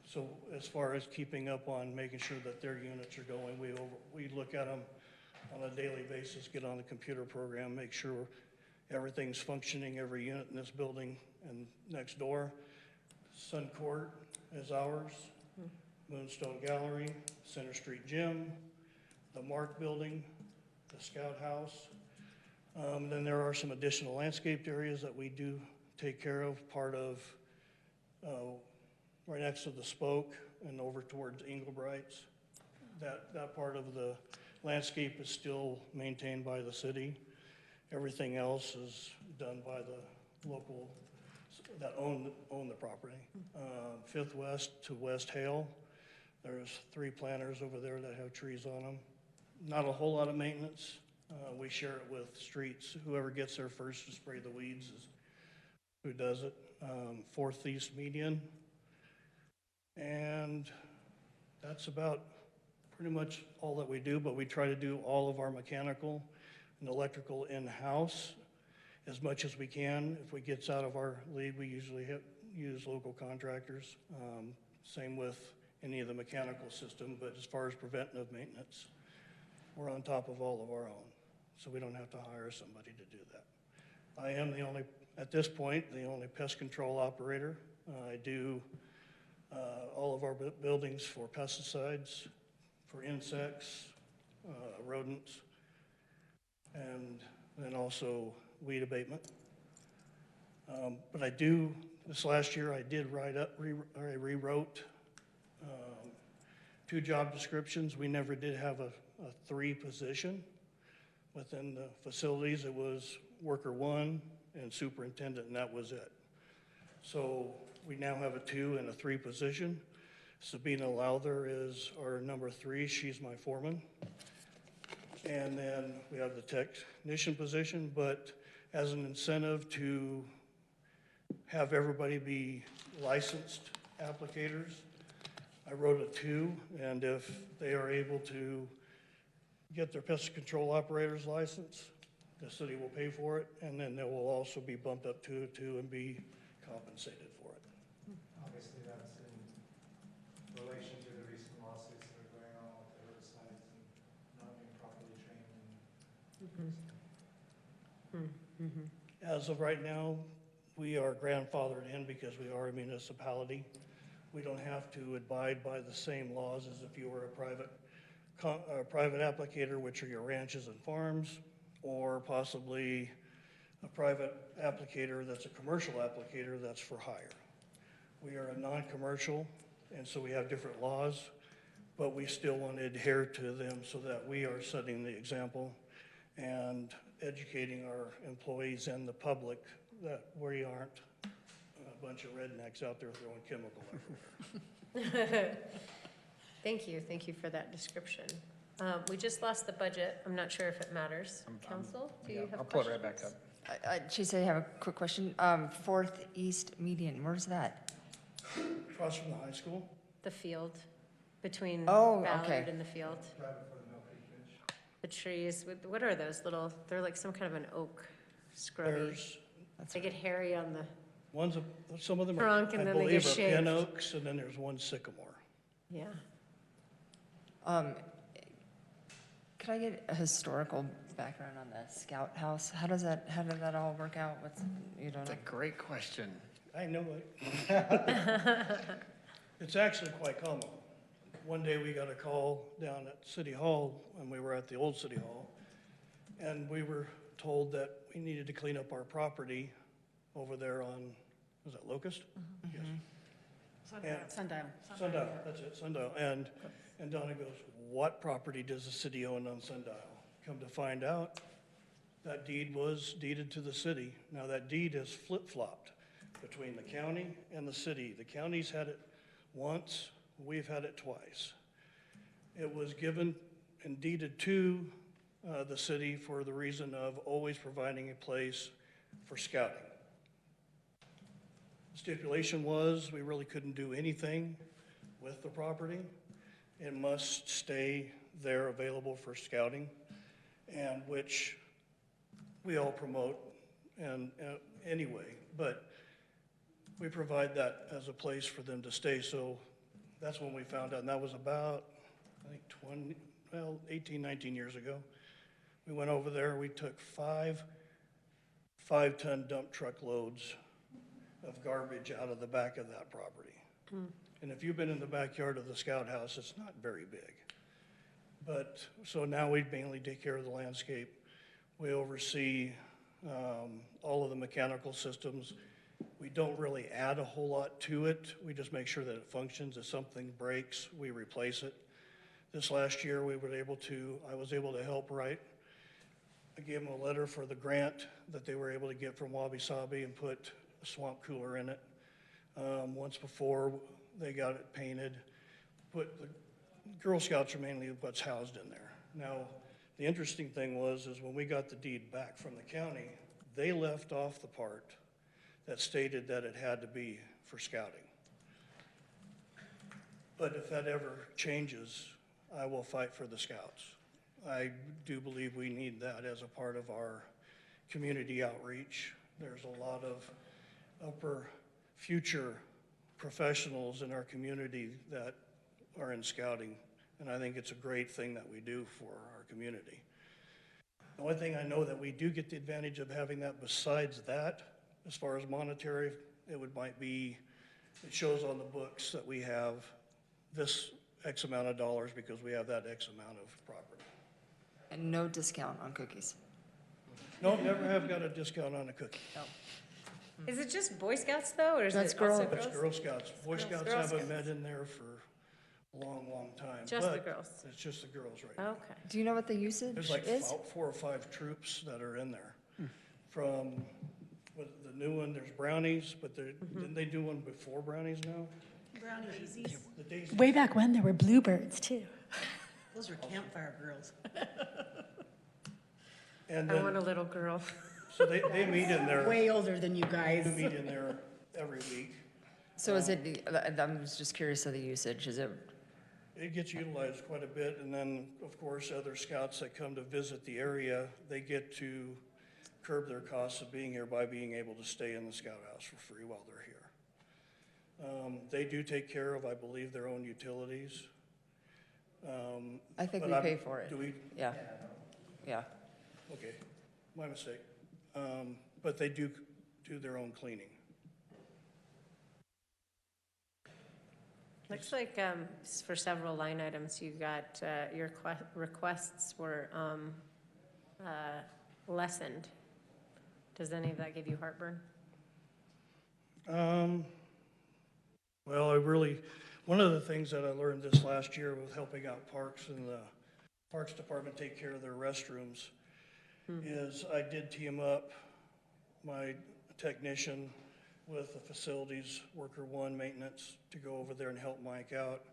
K: so as far as keeping up on making sure that their units are going, we look at them on a daily basis, get on the computer program, make sure everything's functioning, every unit in this building and next door. Sun Court is ours, Moonstone Gallery, Center Street Gym, the Mark Building, the Scout House. Then there are some additional landscaped areas that we do take care of, part of right next to the Spoke and over towards Englebright's. That part of the landscape is still maintained by the city. Everything else is done by the local that own the property. Fifth West to West Hale, there's 3 planters over there that have trees on them. Not a whole lot of maintenance. We share it with streets. Whoever gets there first to spray the weeds is who does it. Fourth East Median. And that's about pretty much all that we do, but we try to do all of our mechanical and electrical in-house as much as we can. If we gets out of our league, we usually use local contractors. Same with any of the mechanical system, but as far as preventative maintenance, we're on top of all of our own, so we don't have to hire somebody to do that. I am at this point, the only pest control operator. I do all of our buildings for pesticides, for insects, rodents, and then also weed abatement. But this last year I did I rewrote 2 job descriptions. We never did have a 3 position within the facilities. It was worker 1 and superintendent, and that was it. So we now have a 2 and a 3 position. Sabina Lowther is our number 3. She's my foreman. And then we have the technician position, but as an incentive to have everybody be licensed applicators, I wrote a 2, and if they are able to get their pest control operator's license, the city will pay for it, and then they will also be bumped up to a 2 and be compensated for it.
I: Obviously, that's in relation to the recent lawsuits that are going on with the herbicides and not being properly trained.
K: As of right now, we are grandfathered in because we are a municipality. We don't have to abide by the same laws as if you were a private applicator, which are your ranches and farms, or possibly a private applicator that's a commercial applicator that's for hire. We are a non-commercial, and so we have different laws, but we still want to adhere to them so that we are setting the example and educating our employees and the public that we aren't a bunch of rednecks out there throwing chemical everywhere.
A: Thank you for that description. We just lost the budget. I'm not sure if it matters. Council, do you have questions?
B: I'll pull it right back up.
G: She said, I have a quick question. Fourth East Median, where's that?
K: Across from the high school?
A: The field, between
G: Oh,
A: Ballard
G: okay.
A: and the field. The trees, what are those little, they're like some kind of an oak scrubby.
K: There's
A: They get hairy on the,
K: some of them are,
A: Trunk, and
K: I
A: then they
K: believe,
A: get
K: are
A: shaved.
K: pin oaks, and then there's one sycamore.
A: yeah.
G: Could I get a historical background on the Scout House? How did that all work out? You don't
B: That's
G: know?
B: a great question.
K: I know it. It's actually quite common. One day we got a call down at City Hall, and we were at the old City Hall, and we were told that we needed to clean up our property over there on, was that Locust? Yes.
E: Sundial.
K: Sundial, that's it, Sundial. And And Donna goes, what property does the city own on Sundial? Come to find out, that deed was deeded to the city. Now, that deed has flip-flopped between the county and the city. The county's had it once, we've had it twice. It was given and deeded to the city for the reason of always providing a place for scouting. Stipulation was we really couldn't do anything with the property. It must stay there available for scouting, and which we all promote and anyway, but we provide that as a place for them to stay. So that's when we found out, and that was about, I think 18, 19 years ago. We went over there, we took 5-ton dump truck loads of garbage out of the back of that property. And if you've been in the backyard of the Scout House, it's not very big. But, so now we mainly take care of the landscape. We oversee all of the mechanical systems. We don't really add a whole lot to it. We just make sure that it functions. If something breaks, we replace it. This last year, I was able to help write. I gave them a letter for the grant that they were able to get from Wabi Sabi and put a swamp cooler in it. Once before, they got it painted. The Girl Scouts are mainly what's housed in there. Now, the interesting thing is when we got the deed back from the county, they left off the part that stated that it had to be for scouting. But if that ever changes, I will fight for the Scouts. I do believe we need that as a part of our community outreach. There's a lot of upper future professionals in our community that are in scouting, and I think it's a great thing that we do for our community. The one thing I know that we do get the advantage of having that besides that, as far as monetary, it shows on the books that we have this X amount of dollars because we have that X amount of property.
G: And no discount on cookies.
K: No, never have got a discount on a cookie.
A: Is it just Boy Scouts though, or is
G: That's
A: it also
G: girl-
K: That's
A: girls?
K: Girl Scouts. Boy Scouts
A: Girl
K: haven't
A: Scouts.
K: met in there for a long, long time.
A: Just the
K: but
A: girls.
K: It's just the girls right now.
A: Okay.
G: Do you know what the usage
K: There's like
G: is?
K: 4 or 5 troops that are in there. From with the new one, there's Brownies, but didn't they do one before Brownies now?
E: Brownie daisies.
K: The Daisies.
D: Way back when, there were bluebirds too.
E: Those are campfire girls.
K: And
A: I want a
K: then,
A: little girl.
K: so they meet in there,
E: Way older than you guys.
K: they meet in there every week.
G: So is it, I'm just curious of the usage, is it,
K: It gets utilized quite a bit, and then, of course, other scouts that come to visit the area, they get to curb their costs of being here by being able to stay in the Scout House for free while they're here. They do take care of, I believe, their own utilities.
G: I think
K: But
G: we
K: I'm-
G: pay for it.
K: Do we?
G: Yeah, yeah.
K: Okay, my mistake. But they do their own cleaning.
A: Looks like for several line items, you got, your requests were lessened. Does any of that give you heartburn?
K: Well, one of the things that I learned this last year with helping out parks and the Parks Department take care of their restrooms is I did team up my technician with the facilities worker 1 maintenance to go over there and help Mike out.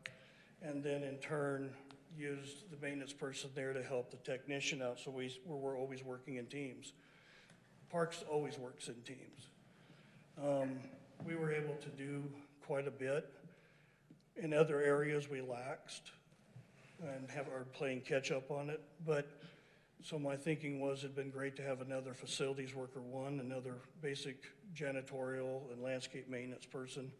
K: And then in turn, used the maintenance person there to help the technician out. So we're always working in teams. Parks always works in teams. We were able to do quite a bit. In other areas, we laxed and are playing catch up on it. But so my thinking was it'd been great to have another facilities worker 1, another basic janitorial and landscape maintenance person,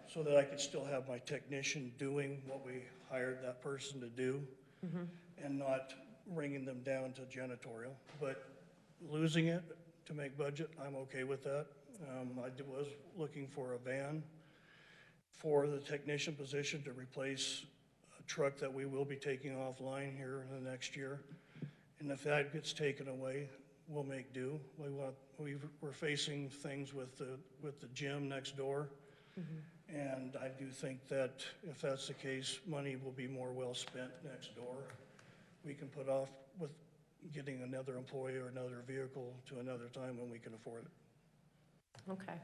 K: so that I could still have my technician doing what we hired that person to do and not bringing them down to janitorial. But losing it to make budget, I'm okay with that. I was looking for a van for the technician position to replace a truck that we will be taking offline here in the next year. And if that gets taken away, we'll make do. We're facing things with the gym next door. And I do think that if that's the case, money will be more well spent next door. We can put off with getting another employee or another vehicle to another time when we can afford it.
A: Okay,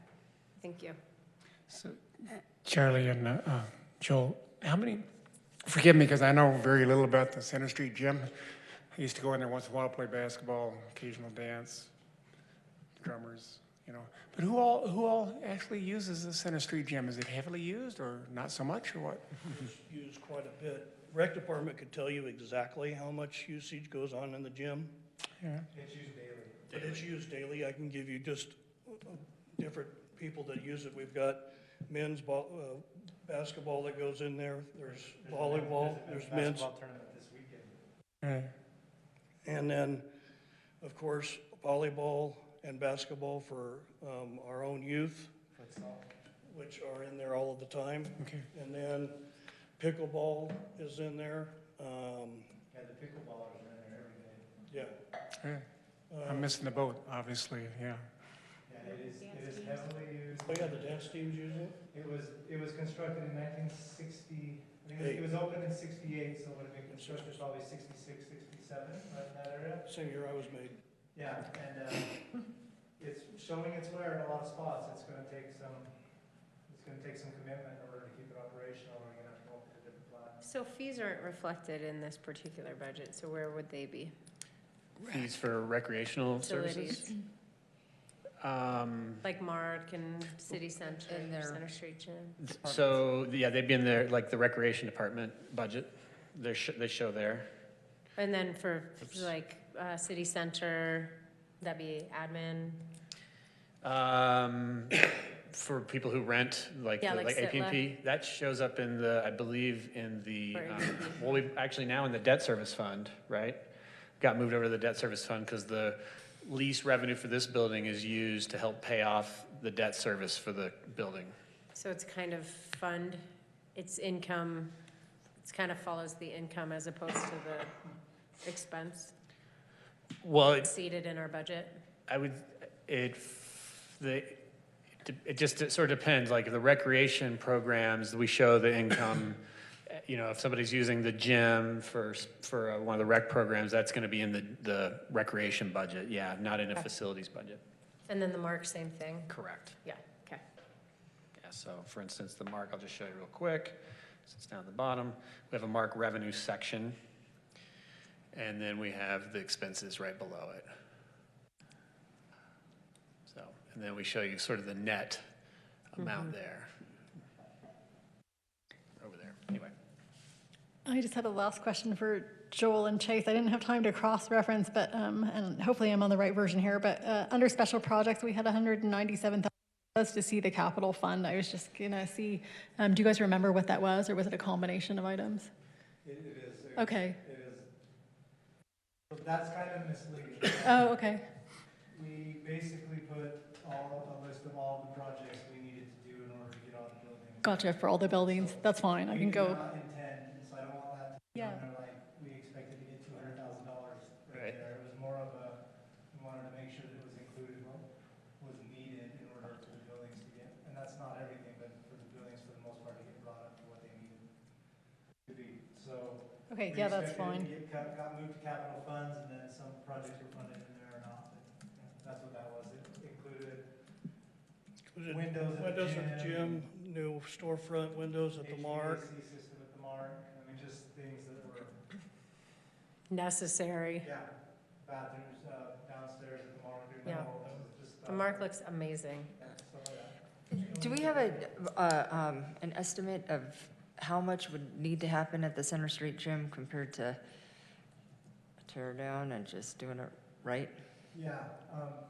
A: thank you.
C: So, Charlie and Joel, how many, forgive me because I know very little about the Center Street Gym. I used to go in there once in a while, play basketball, occasional dance, drummers, you know. But who all actually uses the Center Street Gym? Is it heavily used or not so much or what?
K: It's used quite a bit. Rec department could tell you exactly how much usage goes on in the gym.
C: Yeah.
I: It's used daily.
K: But it's used daily. I can give you just different people that use it. We've got men's basketball that goes in there. There's volleyball, there's men's.
I: Basketball tournament this weekend.
C: Right.
K: And then, of course, volleyball and basketball for our own youth, which are in there all of the time.
C: Okay.
K: And then pickleball is in there.
I: Yeah, the pickleballers are in there every day.
K: Yeah.
C: Yeah. I'm missing the boat, obviously, yeah.
I: Yeah, it is heavily used.
K: Oh yeah, the dance teams use it?
I: It was constructed in 1960, I think it was opened in 68, so it would have been constructed probably 66, 67, right in that area.
K: Same year I was made.
I: Yeah, and it's showing its wear in a lot of spots. It's gonna take some commitment in order to keep it operational, or we're gonna have to go up to a different plan.
A: So fees aren't reflected in this particular budget, so where would they be?
B: Fees for recreational services?
A: Facilities, like Mark and City Center,
G: In their-
A: Center Street Gym.
B: So, yeah, they'd be in there, like the recreation department budget. They show there.
A: And then for like City Center, that'd be admin.
B: For people who rent, like,
A: Yeah,
B: like
A: like
B: APP, that shows up in the, I believe, in the,
A: Or APP.
B: well, we've actually now in the debt service fund, right? Got moved over to the debt service fund because the lease revenue for this building is used to help pay off the debt service for the building.
A: So it's kind of fund, it's income, it's kind of follows the income as opposed to the expense
B: Well,
A: seated in our budget.
B: I would, it just it sort of depends, like the recreation programs, we show the income, you know, if somebody's using the gym for one of the rec programs, that's gonna be in the recreation budget, yeah, not in a facilities budget.
A: And then the Mark, same thing?
B: Correct.
A: Yeah, okay.
B: Yeah, so for instance, the mark, I'll just show you real quick, it's down at the bottom, we have a mark revenue section, and then we have the expenses right below it. So, and then we show you sort of the net amount there. Over there, anyway.
D: I just had a last question for Joel and Chase. I didn't have time to cross-reference, but, and hopefully I'm on the right version here, but under special projects, we had 197,000 to see the capital fund. I was just gonna see, do you guys remember what that was, or was it a combination of items?
I: It is.
D: Okay.
I: It is. So that's kind of misleading.
D: Oh, okay.
I: We basically put a list of all the projects we needed to do in order to get all the buildings.
D: Gotcha, for all the buildings. That's fine, I
I: We
D: can
I: do
D: go.
I: not intend, so I don't want that to be
D: Yeah.
I: under, like, we expected to get $200,000
B: Right.
I: right there. It was more of we wanted to make sure that it was included what was needed in order for the buildings to get, and that's not everything, but for the buildings, for the most part, to get brought up to what they needed to be. So.
D: Okay,
I: we
D: yeah, that's
I: expected
D: fine.
I: it to got moved to capital funds, and then some projects were funded in there or not, but yeah, that's what that was. It included windows at the
K: gym, new storefront windows at the Mark.
I: HVAC system at the Mark, I mean, just things that were,
A: Necessary.
I: yeah, bathrooms downstairs at the Mark,
A: Yeah.
I: just.
A: The Mark looks amazing.
I: Yeah, stuff like that.
G: Do we have an estimate of how much would need to happen at the Center Street Gym compared to tear down and just doing it right?
I: Yeah,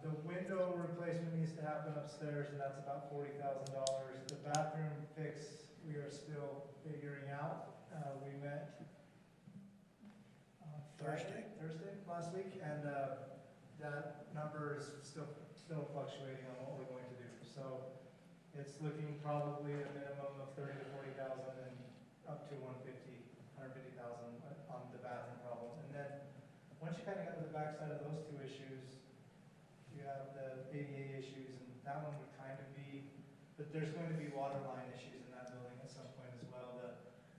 I: the window replacement needs to happen upstairs, and that's about $40,000. The bathroom fix, we are still figuring out. We met Thursday last week, and that number is still fluctuating on what we're going to do. So it's looking probably a minimum of 30 to 40,000 and up to 150,000 on the bathroom problem. And then once you kind of got to the backside of those two issues, you have the ADA issues, and that one would kind of be, but there's going to be water line issues, and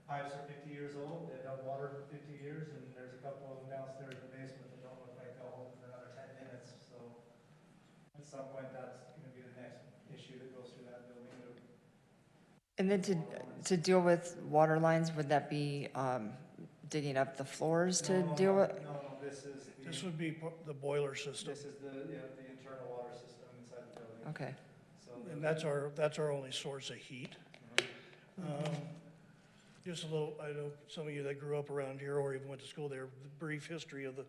I: pipes are 50 years old, they've held water for 50 years, and there's a couple of them downstairs in the basement that don't look like they'll hold for another 10 minutes, so at some point, that's gonna be the next issue that goes through that building.
G: And then to deal with water lines, would that be digging up the floors to deal with?
I: No,
K: This would be the boiler system,
I: this is the internal water system inside the building.
G: Okay.
I: So
K: and that's our only source of heat. Just a little, I know some of you that grew up around here or even went to school there, the brief history of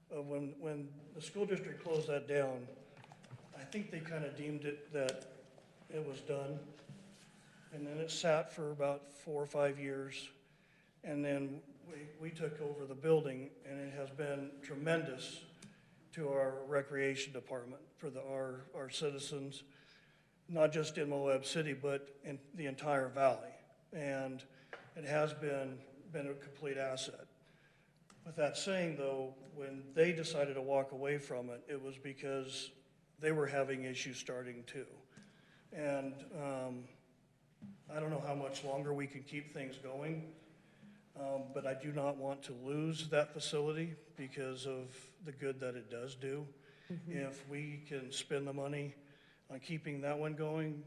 K: when the school district closed that down, I think they kind of deemed it that it was done. And then it sat for about 4 or 5 years. And then we took over the building, and it has been tremendous to our recreation department for our citizens, not just in Moab City, but in the entire valley. And it has been a complete asset. With that saying, though, when they decided to walk away from it, it was because they were having issues starting too. And I don't know how much longer we can keep things going, but I do not want to lose that facility because of the good that it does do. If we can spend the money on keeping that one going,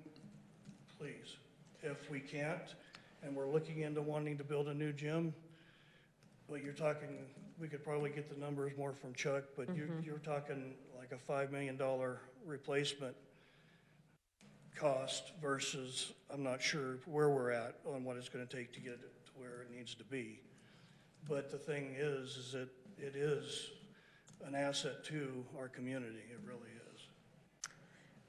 K: please. If we can't, and we're looking into wanting to build a new gym, but you're talking, we could probably get the numbers more from Chuck, but you're talking like a $5 million replacement cost versus, I'm not sure where we're at on what it's gonna take to get it to where it needs to be. But the thing is that it is an asset to our community, it really is.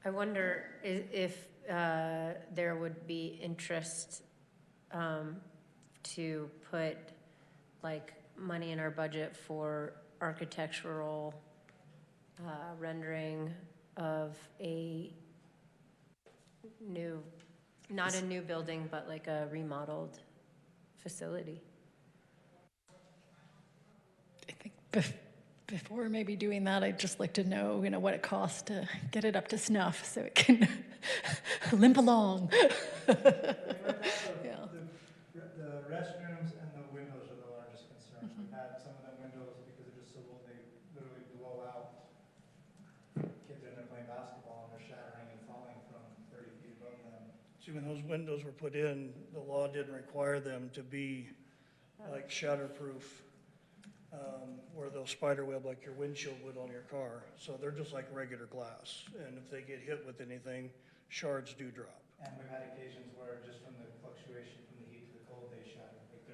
A: I wonder if there would be interest to put like money in our budget for architectural rendering of a new, not a new building, but like a remodeled facility.
D: I think before maybe doing that, I'd just like to know, what it costs to get it up to snuff so it can limp along. Yeah.
I: The restrooms and the windows are the largest concerns. We've had some of the windows, because they're just so old, they literally blow out. Kids are in there playing basketball and they're shattering and falling from 30 feet above them.
K: See, when those windows were put in, the law didn't require them to be like shatterproof, where they'll spider web like your windshield would on your car. So they're just like regular glass. And if they get hit with anything, shards do drop.
I: And we've had occasions where just from the fluctuation from the heat to the cold, they shatter. Like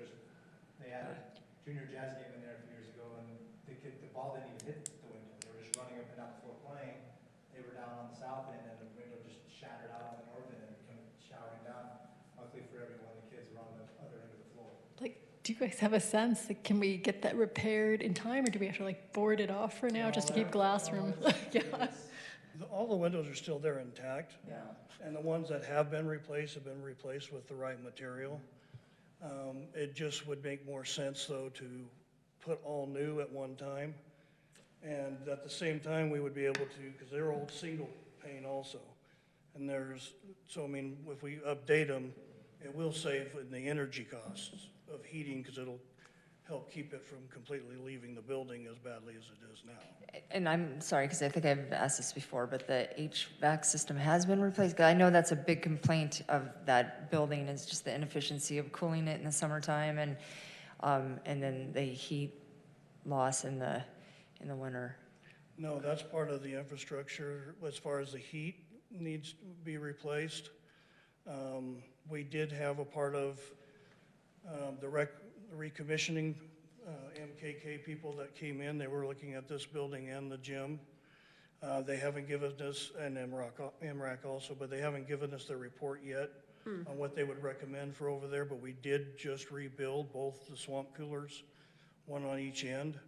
I: they had a junior jazz game in there a few years ago, and the ball didn't even hit the window. They were just running up and down before playing. They were down on the south end, and the window just shattered out on the north end and came showering down. Luckily for everyone, the kids were on the other end of the floor.
D: Like, do you guys have a sense, like, can we get that repaired in time, or do we have to like board it off for now just to keep glass from? Yeah.
K: All the windows are still there intact.
D: Yeah.
K: And the ones that have been replaced with the right material. It just would make more sense, though, to put all new at one time. And at the same time, we would be able to, because they're old single pane also. And so I mean, if we update them, it will save in the energy costs of heating, because it'll help keep it from completely leaving the building as badly as it is now.
G: And I'm sorry, because I think I've asked this before, but the HVAC system has been replaced. 'Cause I know that's a big complaint of that building, is just the inefficiency of cooling it in the summertime and then the heat loss in the winter.
K: No, that's part of the infrastructure. As far as the heat needs to be replaced, we did have a part of the recommissioning MKK people that came in. They were looking at this building and the gym. They haven't given us, and MRAC also, but they haven't given us their report yet on what they would recommend for over there. But we did just rebuild both the swamp coolers, one on each end.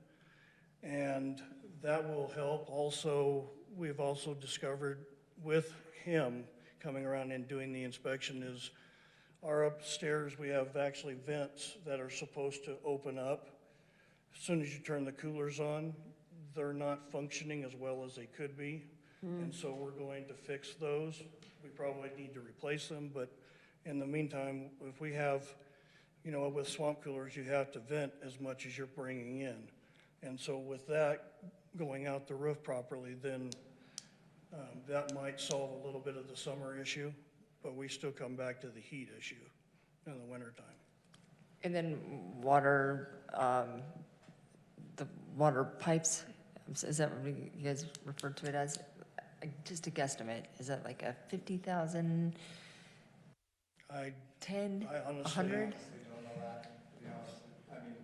K: And that will help. Also, we've also discovered with him coming around and doing the inspection is our upstairs, we have actually vents that are supposed to open up. As soon as you turn the coolers on, they're not functioning as well as they could be. And so we're going to fix those. We probably need to replace them, but in the meantime, if we have you know, with swamp coolers, you have to vent as much as you're bringing in. And so with that going out the roof properly, then that might solve a little bit of the summer issue, but we still come back to the heat issue in the wintertime.
G: And then water, the water pipes, is that what you guys refer to it as? Just a guesstimate, is that like a 50,000,
K: I
G: 10,
K: honestly
G: 100?
I: Don't know that, to be honest. I mean,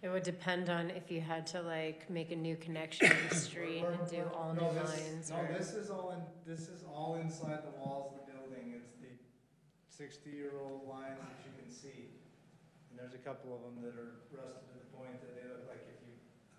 A: It would depend on if you had to like make a new connection in the street and do all new lines.
I: No,
A: or-
I: this is all inside the walls of the building. It's the 60-year-old lines that you can see. And there's a couple of them that are rusted to the point that they look like if you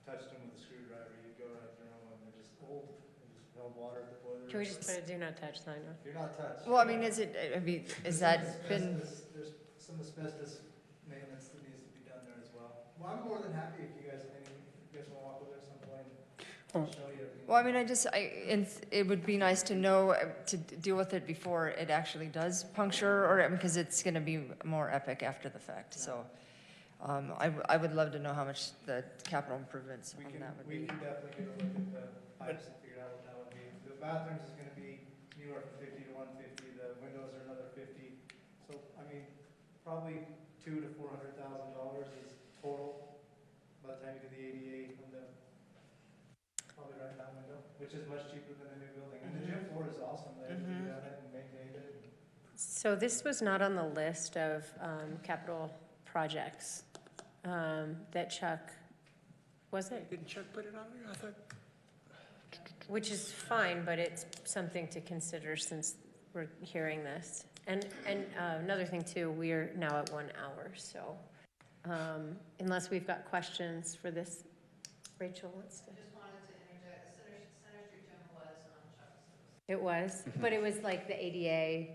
I: touched them with a screwdriver, you'd go right through them. They're just old. They just held water at the boiler.
A: Can we just put a do not touch sign on?
I: You're not touched.
G: Well, I mean, is that been,
I: There's some asbestos maintenance that needs to be done there as well. Well, I'm more than happy if you guys want to walk over there at some point. I'll show you everything.
G: well, I mean, it would be nice to know, to deal with it before it actually does puncture, or, because it's gonna be more epic after the fact, so. I would love to know how much the capital improvements on that would
I: We
G: be.
I: can definitely get a look at the pipes and figure out what that would be. The bathrooms is gonna be anywhere from 50 to 150, the windows are another 50. So, I mean, probably $200,000 to $400,000 is total by the time you do the ADA window. Probably right in that window, which is much cheaper than a new building. And the gym floor is awesome, they redone it and maintained it.
A: So this was not on the list of capital projects that Chuck, was it?
C: Didn't Chuck put it on there? I thought.
A: Which is fine, but it's something to consider since we're hearing this. And another thing too, we're now at 1 hour, so unless we've got questions for this, Rachel wants to.
L: I just wanted to interject, Center Street Gym was on Chuck's list.
A: It was, but it was like the ADA.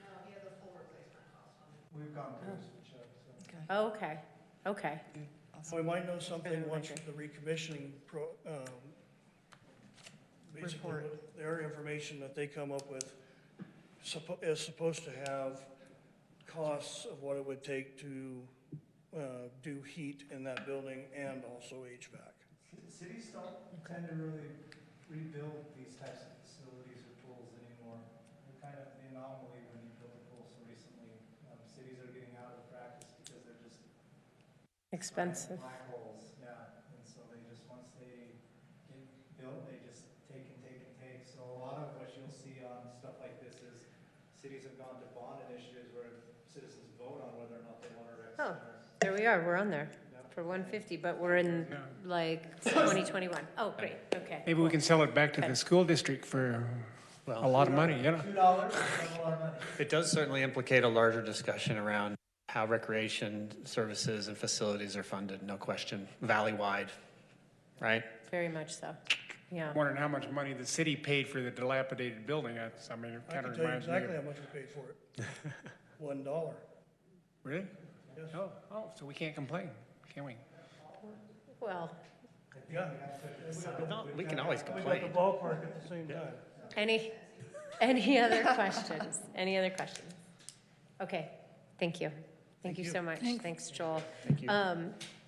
L: No, he had the full replacement cost on it.
I: We've gone through this with Chuck, so.
A: Oh, okay, okay.
K: we might know something once the recommissioning basically what their information that they come up with is supposed to have costs of what it would take to do heat in that building and also HVAC.
I: Cities don't tend to really rebuild these types of facilities or pools anymore. They're kind of the anomaly when you build a pool so recently. Cities are getting out of practice because they're just
A: Expensive.
I: black holes, yeah. And so they just, once they get built, they just take and take and take. So a lot of what you'll see on stuff like this is cities have gone to bond initiatives where citizens vote on whether or not they want to rec
A: Oh.
I: centers.
A: There we are, we're on there for 150, but we're in like 2021. Oh, great, okay.
C: Maybe we can sell it back to the school district for a lot of money, you know?
I: $2, that's a lot of money.
B: It does certainly implicate a larger discussion around how recreation services and facilities are funded, no question, valley-wide, right?
A: Very much so, yeah.
C: Wondering how much money the city paid for the dilapidated building. That's, I mean, it
K: I
C: kind
K: can
C: of
K: tell you
C: reminds me
K: exactly
C: of.
K: how much we paid for it. $1.
C: Really?
K: Yes.
C: Oh, so we can't complain, can we?
A: Well,
K: Yeah.
B: We can always
K: We got the
B: complain.
K: ballpark at the same time.
A: any other questions? Any other questions? Okay, thank you. Thank you so much. Thanks, Joel.
B: Thank you.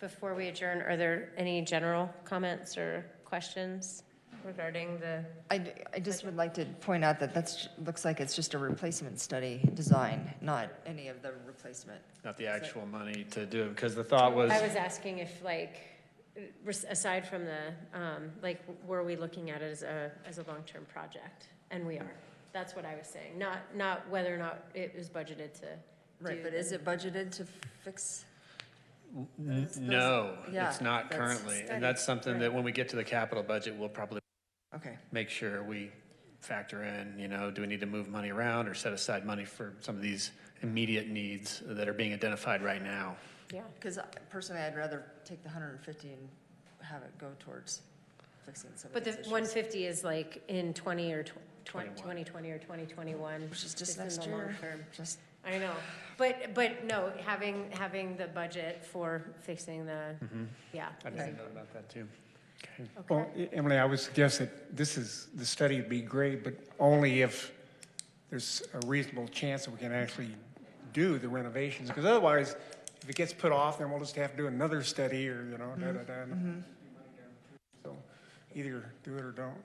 A: Before we adjourn, are there any general comments or questions regarding the?
G: I just would like to point out that looks like it's just a replacement study design, not any of the replacement.
B: Not the actual money to do it, because the thought was,
A: I was asking if like, aside from the, like, were we looking at it as a long-term project? And we are. That's what I was saying. Not whether or not it was budgeted to.
G: Right, but is it budgeted to fix?
B: no,
G: Yeah,
B: it's not
G: that's
B: currently.
G: study,
B: And that's something
G: right.
B: that when we get to the capital budget, we'll probably
G: Okay,
B: make sure we factor in, do we need to move money around or set aside money for some of these immediate needs that are being identified right now?
A: Yeah.
G: because personally, I'd rather take the 150 and have it go towards fixing some
A: But
G: of
A: the
G: these issues.
A: 150 is like in 20 or
B: 21.
A: 2020 or 2021.
G: Which is just
A: in
G: next
A: the long
G: year.
A: term.
G: Just,
A: I know, but no, having the budget for fixing the, yeah.
B: I didn't know about that too. Okay.
C: Well, Emily, I would suggest that the study would be great, but only if there's a reasonable chance that we can actually do the renovations, because otherwise, if it gets put off, then we'll just have to do another study or, da-da-da. So either do it or don't.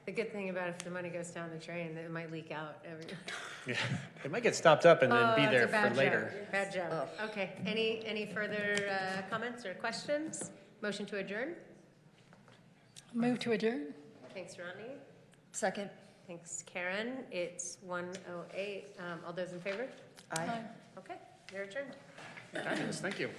A: The good thing about if the money goes down the drain, that it might leak out every.
B: Yeah, it might get stopped up and then be
A: Oh, it's a
B: there
A: bad
B: for later.
A: joke. Bad joke. Okay, any further comments or questions? Motion to adjourn?
D: Move to adjourn?
A: Thanks, Ronnie.
G: Second?
A: Thanks, Karen. It's 1:08. All those in favor?
G: Aye.
A: Okay, you're adjourned.
B: Fabulous, thank you.